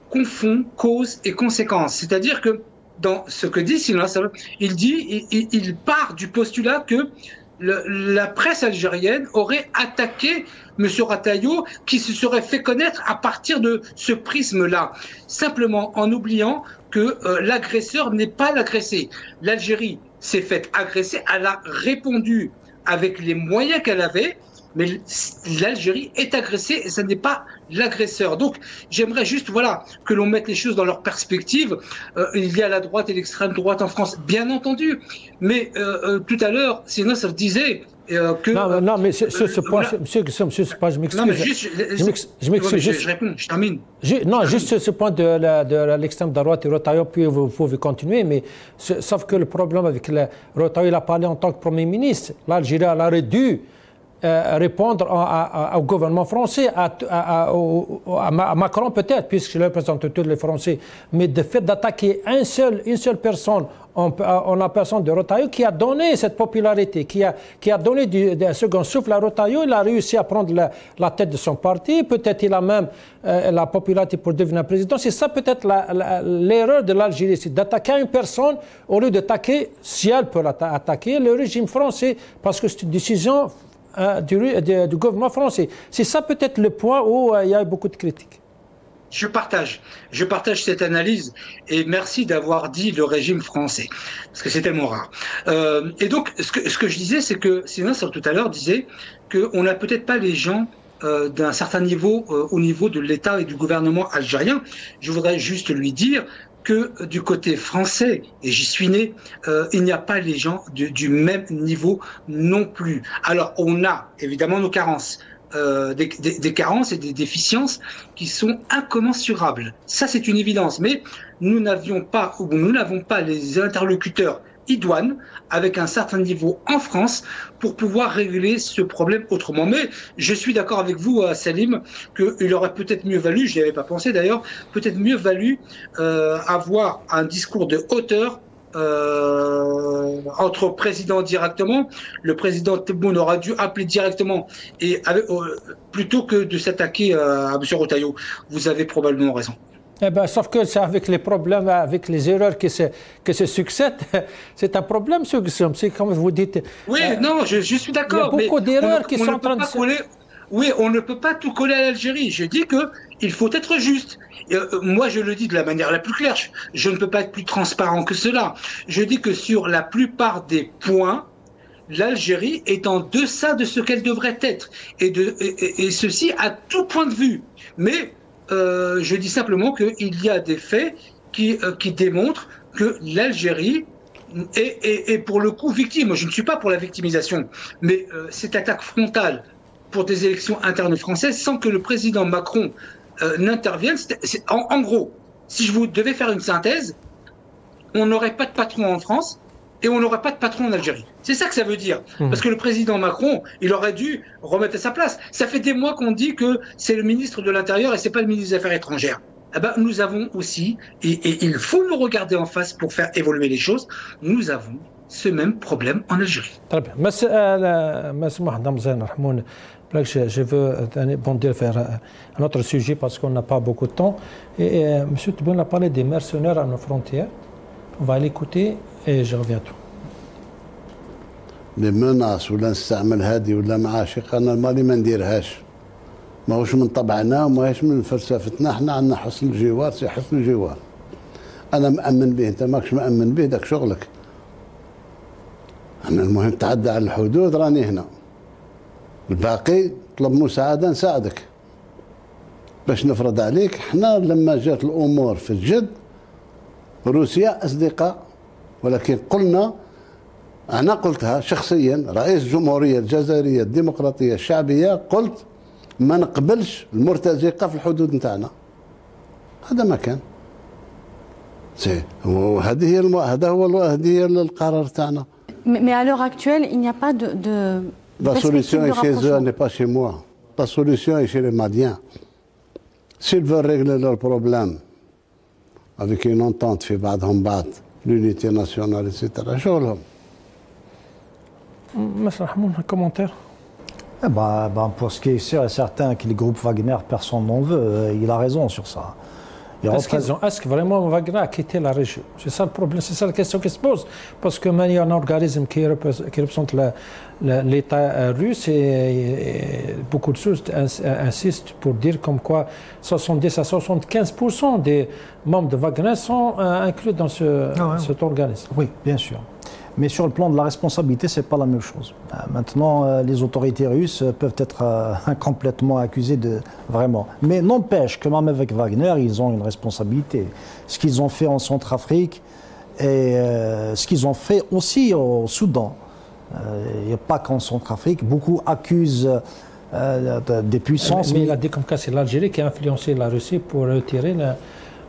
confond cause et conséquence. C'est-à-dire que dans ce que dit Sinas, il part du postulat que la presse algérienne aurait attaqué M. Rataillot, qui se serait fait connaître à partir de ce prisme-là, simplement en oubliant que l'agresseur n'est pas l'agressé. L'Algérie s'est faite agresser, elle a répondu avec les moyens qu'elle avait, mais l'Algérie est agressée et ce n'est pas l'agresseur. Donc j'aimerais juste que l'on mette les choses dans leur perspective. Il y a la droite et l'extrême droite en France, bien entendu, mais tout à l'heure, Sinas disait que...
Non, mais ce point, monsieur, je m'excuse.
Non, mais je m'excuse. Je réponds, je termine.
Juste ce point de l'extrême droite et Retailleau, puis vous pouvez continuer, mais sauf que le problème avec Retailleau, il a parlé en tant que Premier ministre. L'Algérie, elle aurait dû répondre au gouvernement français, à Macron peut-être, puisque je représente tous les Français, mais de fait d'attaquer une seule personne en la personne de Retailleau qui a donné cette popularité, qui a donné un second souffle à Retailleau, il a réussi à prendre la tête de son parti, peut-être il a même la popularité pour devenir président. C'est ça peut-être l'erreur de l'Algérie, c'est d'attaquer une personne au lieu d'attaquer, si elle peut attaquer, le régime français, parce que c'est une décision du gouvernement français. C'est ça peut-être le point où il y a beaucoup de critiques.
Je partage cette analyse et merci d'avoir dit le régime français, parce que c'est tellement rare. Et donc, ce que je disais, c'est que Sinas, tout à l'heure, disait qu'on n'a peut-être pas les gens d'un certain niveau au niveau de l'État et du gouvernement algérien. Je voudrais juste lui dire que du côté français, et j'y suis né, il n'y a pas les gens du même niveau non plus. Alors, on a évidemment nos carences, des carences et des déficiences qui sont incommensurables. Ça, c'est une évidence. Mais nous n'avons pas les interlocuteurs idoines avec un certain niveau en France pour pouvoir régler ce problème autrement. Mais je suis d'accord avec vous, Salim, qu'il aurait peut-être mieux valu, je n'y avais pas pensé d'ailleurs, peut-être mieux valu avoir un discours de hauteur entre présidents directement. Le président Tebboune aura dû appeler directement et plutôt que de s'attaquer à M. Retailleau. Vous avez probablement raison.
Sauf que c'est avec les problèmes, avec les erreurs que se succèdent, c'est un problème, c'est comme vous dites.
Oui, non, je suis d'accord.
Il y a beaucoup d'erreurs qui sont en train de se...
Oui, on ne peut pas tout coller à l'Algérie. Je dis qu'il faut être juste. Moi, je le dis de la manière la plus claire. Je ne peux pas être plus transparent que cela. Je dis que sur la plupart des points, l'Algérie est en deçà de ce qu'elle devrait être. Et ceci à tout point de vue. Mais je dis simplement qu'il y a des faits qui démontrent que l'Algérie est pour le coup victime. Moi, je ne suis pas pour la victimisation, mais cette attaque frontale pour des élections internes françaises sans que le président Macron n'intervienne, en gros, si je vous devais faire une synthèse, on n'aurait pas de patron en France et on n'aurait pas de patron en Algérie. C'est ça que ça veut dire. Parce que le président Macron, il aurait dû remettre à sa place. Ça fait des mois qu'on dit que c'est le ministre de l'Intérieur et c'est pas le ministre des Affaires étrangères. Nous avons aussi, et il faut nous regarder en face pour faire évoluer les choses, nous avons ce même problème en Algérie.
Très bien. Monsieur Mohamed Mzane Rahmoun, je veux bondir vers un autre sujet parce qu'on n'a pas beaucoup de temps. Et M. Tebboune a parlé des mercenaires à nos frontières. On va l'écouter et je reviens à tout.
لي مناس ولا نستعمل هذه ولا معاشق انا مالي ما نديرهاش ماهوش من طبعنا وماهيش من فلسفتنا احنا عندنا حسن الجوار سي حسن الجوار انا مأمن به انت ماكش مأمن به داك شغلك انا المهم تعدى على الحدود راني هنا الباقي طلب مساعدة نساعدك باش نفرض عليك احنا لما جات الامور في الجد روسيا اصدقاء ولكن قلنا انا قلتها شخصيا رئيس الجمهورية الجزائرية الديمقراطية الشعبية قلت ما نقبلش المرتزقة في الحدود نتاعنا هذا ما كان وهذه هي هذه هي القرار تاعنا.
Mais à l'heure actuelle, il n'y a pas de
La solution est chez eux, elle n'est pas chez moi. La solution est chez les Maliens. S'ils veulent régler leurs problèmes avec une entente في بعضهم بعض, l'unité nationale, etc. شغلهم.
مثلا حمون commentaire.
Pour ce qui est sûr et certain que les groupes Wagner, personne n'en veut, il a raison sur ça.
Est-ce que vraiment Wagner a quitté la région? C'est ça le problème, c'est ça la question qui se pose. Parce que il y a un organisme qui représente l'État russe et beaucoup de sources insistent pour dire comme quoi 70 à 75% des membres de Wagner sont inclus dans cet organisme.
Oui, bien sûr. Mais sur le plan de la responsabilité, ce n'est pas la même chose. Maintenant, les autorités russes peuvent être complètement accusées de vraiment. Mais n'empêche que même avec Wagner, ils ont une responsabilité. Ce qu'ils ont fait en Centrafrique et ce qu'ils ont fait aussi au Soudan. Il n'y a pas qu'en Centrafrique. Beaucoup accusent des puissances.
Mais il a dit comme ça, c'est l'Algérie qui a influencé la Russie pour retirer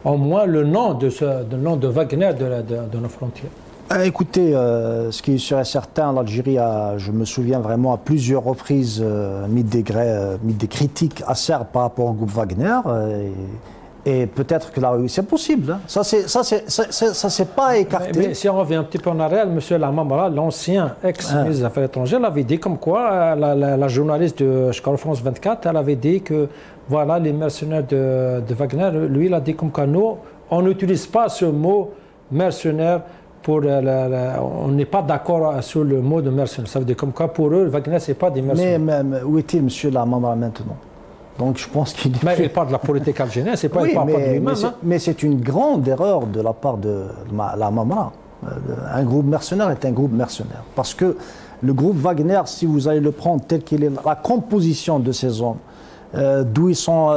au moins le nom de Wagner de nos frontières.
Écoutez, ce qui est sûr et certain, l'Algérie a, je me souviens vraiment à plusieurs reprises, mis des critiques acerbes par rapport au groupe Wagner. Et peut-être que la Russie, c'est possible. Hein. Ça, c'est pas écarté.
Mais si on revient un petit peu en arrière, M. Lamamra, l'ancien ex-ministre des Affaires étrangères, l'avait dit comme quoi, la journaliste de France 24, elle avait dit que voilà, les mercenaires de Wagner, lui, il a dit comme quoi nous, on n'utilise pas ce mot mercenaire. On n'est pas d'accord sur le mot de mercenaire. Ça veut dire comme quoi pour eux, Wagner, ce n'est pas des mercenaires.
Mais où est-il, M. Lamamra, maintenant? Donc je pense qu'il
Mais il parle de la politique algérienne, c'est pas,
oui,
il parle pas de lui-même.
Mais c'est une grande erreur de la part de Lamamra. Un groupe mercenaire est un groupe mercenaire. Parce que le groupe Wagner, si vous allez le prendre tel qu'il est, la composition de ces hommes, d'où ils sont,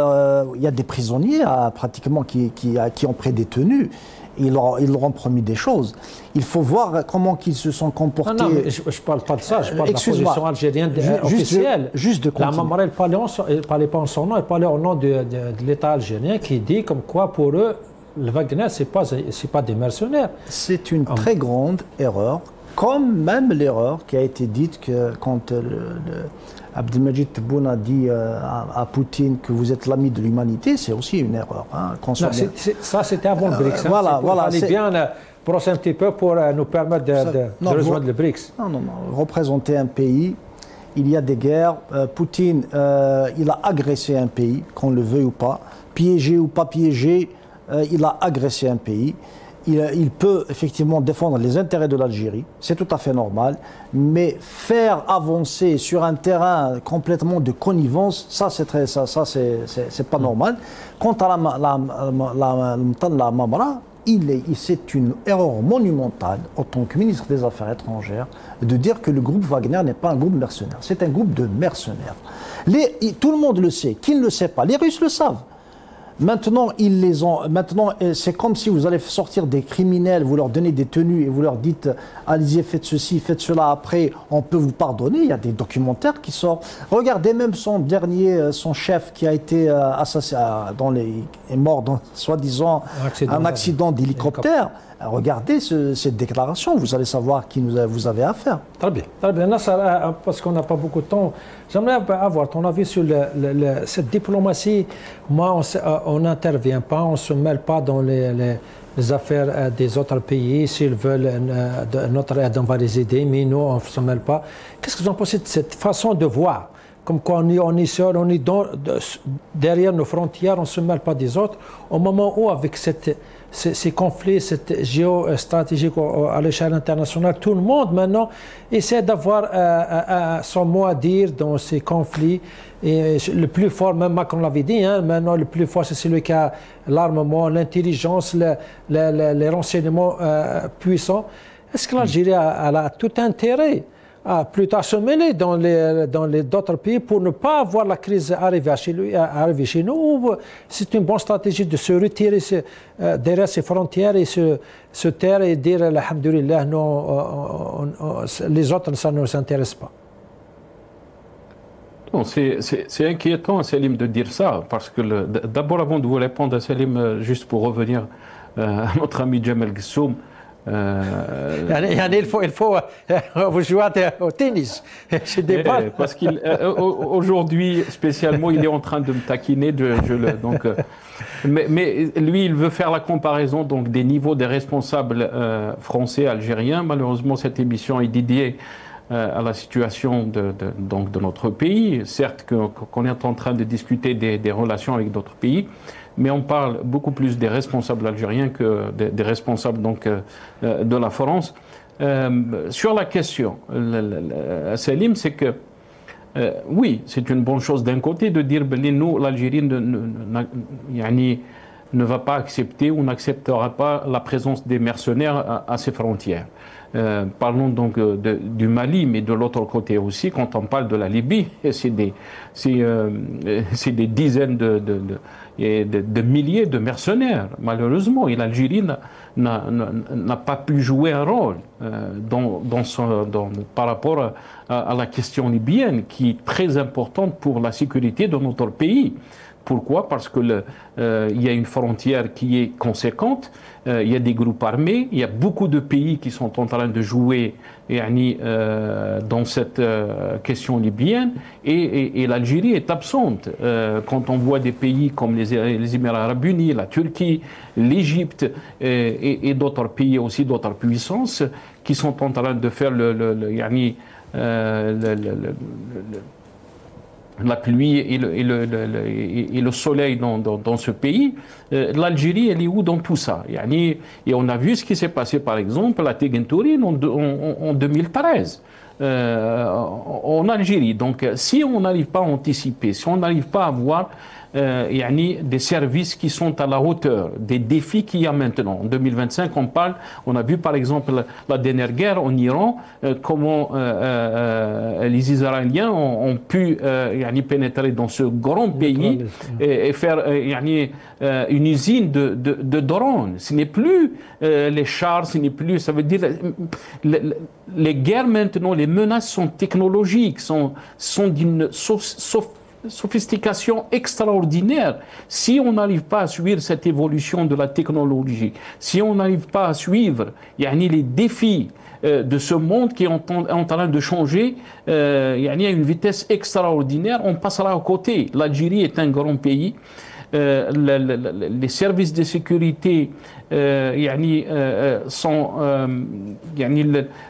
il y a des prisonniers pratiquement qui ont prédétenu. Ils leur ont promis des choses. Il faut voir comment ils se sont comportés.
Non, mais je ne parle pas de ça, je parle de la position algérienne officielle.
Juste de continuer.
La Lamamra, elle ne parlait pas en son nom, elle parlait au nom de l'État algérien qui dit comme quoi pour eux, le Wagner, ce n'est pas des mercenaires.
C'est une très grande erreur, comme même l'erreur qui a été dite que quand Abdelmajid Tebboune a dit à Poutine que vous êtes l'ami de l'humanité, c'est aussi une erreur. Hein,
ça, c'était avant le BRICS.
Voilà,
il fallait bien brosser un petit peu pour nous permettre de rejoindre le BRICS.
Non. Représenter un pays, il y a des guerres. Poutine, il a agressé un pays, qu'on le veuille ou pas. Piégé ou pas piégé, il a agressé un pays. Il peut effectivement défendre les intérêts de l'Algérie, c'est tout à fait normal, mais faire avancer sur un terrain complètement de connivence, ça c'est pas normal. Quant à la Mamra, c'est une erreur monumentale en tant que ministre des Affaires étrangères de dire que le groupe Wagner n'est pas un groupe mercenaire, c'est un groupe de mercenaires. Tout le monde le sait, qui ne le sait pas, les Russes le savent. Maintenant, c'est comme si vous allez sortir des criminels, vous leur donnez des tenues et vous leur dites allez-y, faites ceci, faites cela, après on peut vous pardonner. Il y a des documentaires qui sortent. Regardez même son chef qui a été assassiné, est mort dans soi-disant un accident d'hélicoptère. Regardez cette déclaration, vous allez savoir qui vous avez affaire.
Très bien. Là, parce qu'on n'a pas beaucoup de temps, j'aimerais avoir ton avis sur cette diplomatie. Moi, on n'intervient pas, on ne se mêle pas dans les affaires des autres pays. S'ils veulent notre aide, on va les aider, mais nous, on ne se mêle pas. Qu'est-ce que vous en pensez de cette façon de voir? Comme quoi on est seul, on est derrière nos frontières, on ne se mêle pas des autres. Au moment où, avec cette ces conflits, cette géostratégie à l'échelle internationale. Tout le monde maintenant essaie d'avoir son mot à dire dans ces conflits. Et le plus fort, même Macron l'avait dit, hein, maintenant le plus fort c'est celui qui a l'armement, l'intelligence, les renseignements puissants. Est-ce que l'Algérie a tout intérêt à plutôt se mêler dans les d'autres pays pour ne pas voir la crise arriver chez nous, ou c'est une bonne stratégie de se retirer derrière ses frontières et se taire et dire alhamdoulilah, les autres ça ne nous intéresse pas?
Bon, c'est inquiétant, Salim, de dire ça, parce que d'abord, avant de vous répondre, Salim, juste pour revenir à notre ami Jamel Gissoum,
il faut vous jouer au tennis.
Parce qu'aujourd'hui, spécialement, il est en train de me taquiner. Mais lui, il veut faire la comparaison donc, des niveaux des responsables français, algériens. Malheureusement, cette émission est dédiée à la situation de notre pays. Certes qu'on est en train de discuter des relations avec d'autres pays, mais on parle beaucoup plus des responsables algériens que des responsables donc, de la France. Sur la question, Salim, c'est que oui, c'est une bonne chose d'un côté de dire nous, l'Algérie ne va pas accepter ou n'acceptera pas la présence des mercenaires à ses frontières. Parlons donc du Mali, mais de l'autre côté aussi, quand on parle de la Libye, c'est des dizaines de milliers de mercenaires, malheureusement. Et l'Algérie n'a pas pu jouer un rôle par rapport à la question libyenne, qui est très importante pour la sécurité de notre pays. Pourquoi? Parce que il y a une frontière qui est conséquente, il y a des groupes armés, il y a beaucoup de pays qui sont en train de jouer dans cette question libyenne, et l'Algérie est absente. Quand on voit des pays comme les Émirats arabes unis, la Turquie, l'Égypte et d'autres pays aussi, d'autres puissances, qui sont en train de faire la pluie et le soleil dans ce pays, l'Algérie, elle est où dans tout ça? Et on a vu ce qui s'est passé, par exemple, à Tegentourine en 2013. En Algérie. Donc, si on n'arrive pas à anticiper, si on n'arrive pas à voir des services qui sont à la hauteur des défis qu'il y a maintenant. En 2025, on a vu par exemple la dernière guerre en Iran, comment les Israéliens ont pu pénétrer dans ce grand pays et faire une usine de drones. Ce n'est plus les chars, ce n'est plus, ça veut dire les guerres maintenant, les menaces sont technologiques, sont d'une sophistication extraordinaire. Si on n'arrive pas à suivre cette évolution de la technologie, si on n'arrive pas à suivre les défis de ce monde qui est en train de changer à une vitesse extraordinaire, on passera à côté. L'Algérie est un grand pays. Les services de sécurité sont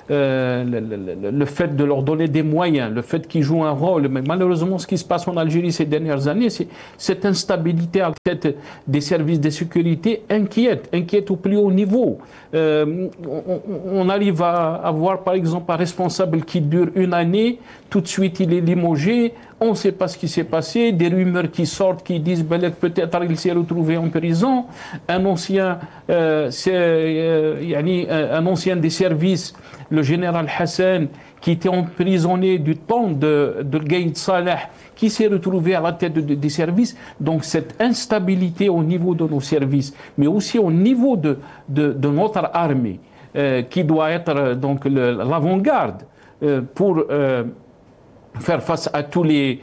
le fait de leur donner des moyens, le fait qu'ils jouent un rôle. Mais malheureusement, ce qui se passe en Algérie ces dernières années, c'est cette instabilité à la tête des services de sécurité inquiète au plus haut niveau. On arrive à avoir par exemple un responsable qui dure une année, tout de suite il est limogé, on ne sait pas ce qui s'est passé, des rumeurs qui sortent qui disent peut-être il s'est retrouvé en prison, un ancien des services, le général Hassan, qui était emprisonné du temps de Gaïd Salah, qui s'est retrouvé à la tête des services. Donc cette instabilité au niveau de nos services, mais aussi au niveau de notre armée, qui doit être donc l'avant-garde pour faire face à tous les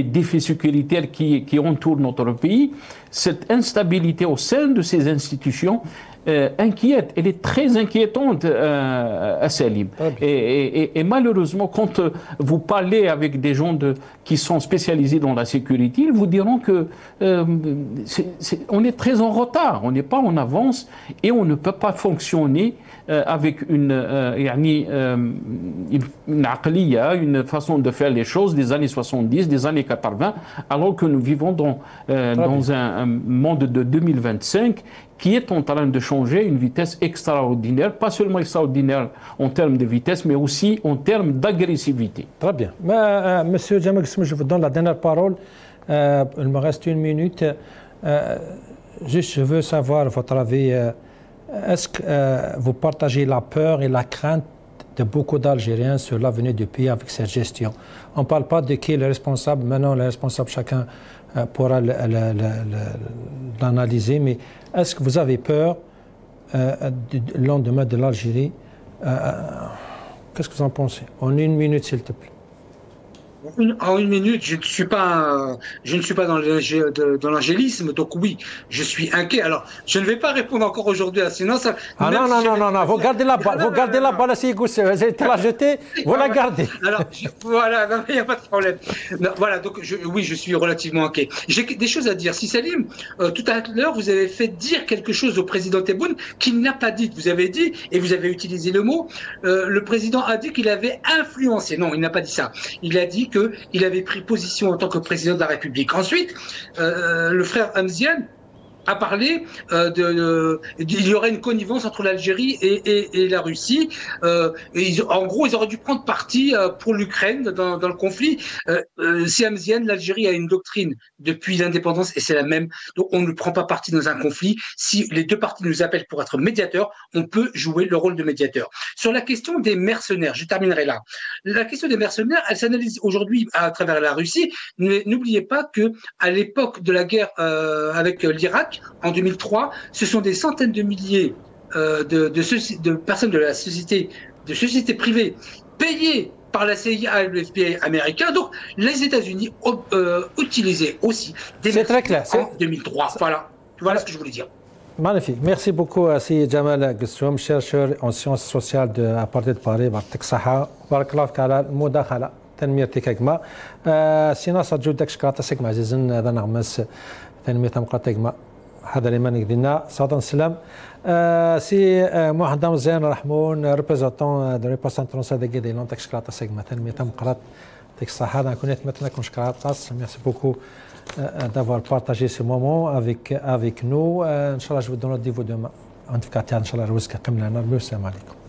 défis sécuritaires qui entourent notre pays. Cette instabilité au sein de ces institutions inquiète, elle est très inquiétante à Salim. Et malheureusement, quand vous parlez avec des gens qui sont spécialisés dans la sécurité, ils vous diront que on est très en retard, on n'est pas en avance et on ne peut pas fonctionner avec une aqliya, une façon de faire les choses, des années 70, des années 80, alors que nous vivons dans un monde de 2025 qui est en train de changer à une vitesse extraordinaire, pas seulement extraordinaire en termes de vitesse, mais aussi en termes d'agressivité.
Très bien. Monsieur Djamal Ghessoum, je vous donne la dernière parole. Il me reste 1 minute. Juste, je veux savoir votre avis. Est-ce que vous partagez la peur et la crainte de beaucoup d'Algériens sur l'avenir du pays avec cette gestion? On ne parle pas de qui est le responsable. Maintenant, le responsable, chacun pourra l'analyser. Mais est-ce que vous avez peur du lendemain de l'Algérie? Qu'est-ce que vous en pensez? En 1 minute, s'il te plaît.
En 1 minute, je ne suis pas dans l'angélisme, donc oui, je suis inquiet. Alors, je ne vais pas répondre encore aujourd'hui, sinon ça.
Non, vous gardez la balle, si vous te la jetez, vous la gardez.
Alors, voilà, il n'y a pas de problème. Non, voilà, donc oui, je suis relativement inquiet. J'ai des choses à dire. Si Salim, tout à l'heure, vous avez fait dire quelque chose au président Tebboune qu'il n'a pas dit. Vous avez dit, et vous avez utilisé le mot, le président a dit qu'il avait influencé. Non, il n'a pas dit ça. Il a dit qu'il avait pris position en tant que président de la République. Ensuite, le frère Hamzian a parlé il y aurait une connivence entre l'Algérie et la Russie. En gros, ils auraient dû prendre parti pour l'Ukraine dans le conflit. Si Hamzian, l'Algérie a une doctrine depuis l'indépendance et c'est la même. Donc, on ne prend pas parti dans un conflit. Si les deux parties nous appellent pour être médiateurs, on peut jouer le rôle de médiateur. Sur la question des mercenaires, je terminerai là. La question des mercenaires, elle s'analyse aujourd'hui à travers la Russie. N'oubliez pas que à l'époque de la guerre avec l'Irak, en 2003, ce sont des centaines de milliers de personnes de la société privée payées par la CIA et le FBI américain. Donc, les États-Unis ont utilisé aussi des mercenaires en 2003. Voilà ce que je voulais dire.
Magnifique. Merci beaucoup à Seyed Djamal Ghessoum, chercheur en sciences sociales à partir de Paris. Bartek Saha. Barakallahu ala al-mudakhala. تنميتك كما سينا صدجو داك شكراتا سيك معززن هذا نغمس تنمية مقاطع كما هذا اللي ما نقدرنا صوتا سلام سي محمد مزيان رحمون ريبريزونتون دو ريبريزونتون سا دي دي لون داك شكراتا سيك ما تنمية مقاطع ديك الصحة انا كنت نتمنى كون شكرات خاص ميرسي بوكو d'avoir partagé ce moment avec nous. Inch'Allah, je vous donne rendez-vous demain. En tout cas, Inch'Allah, je vous remercie. السلام عليكم.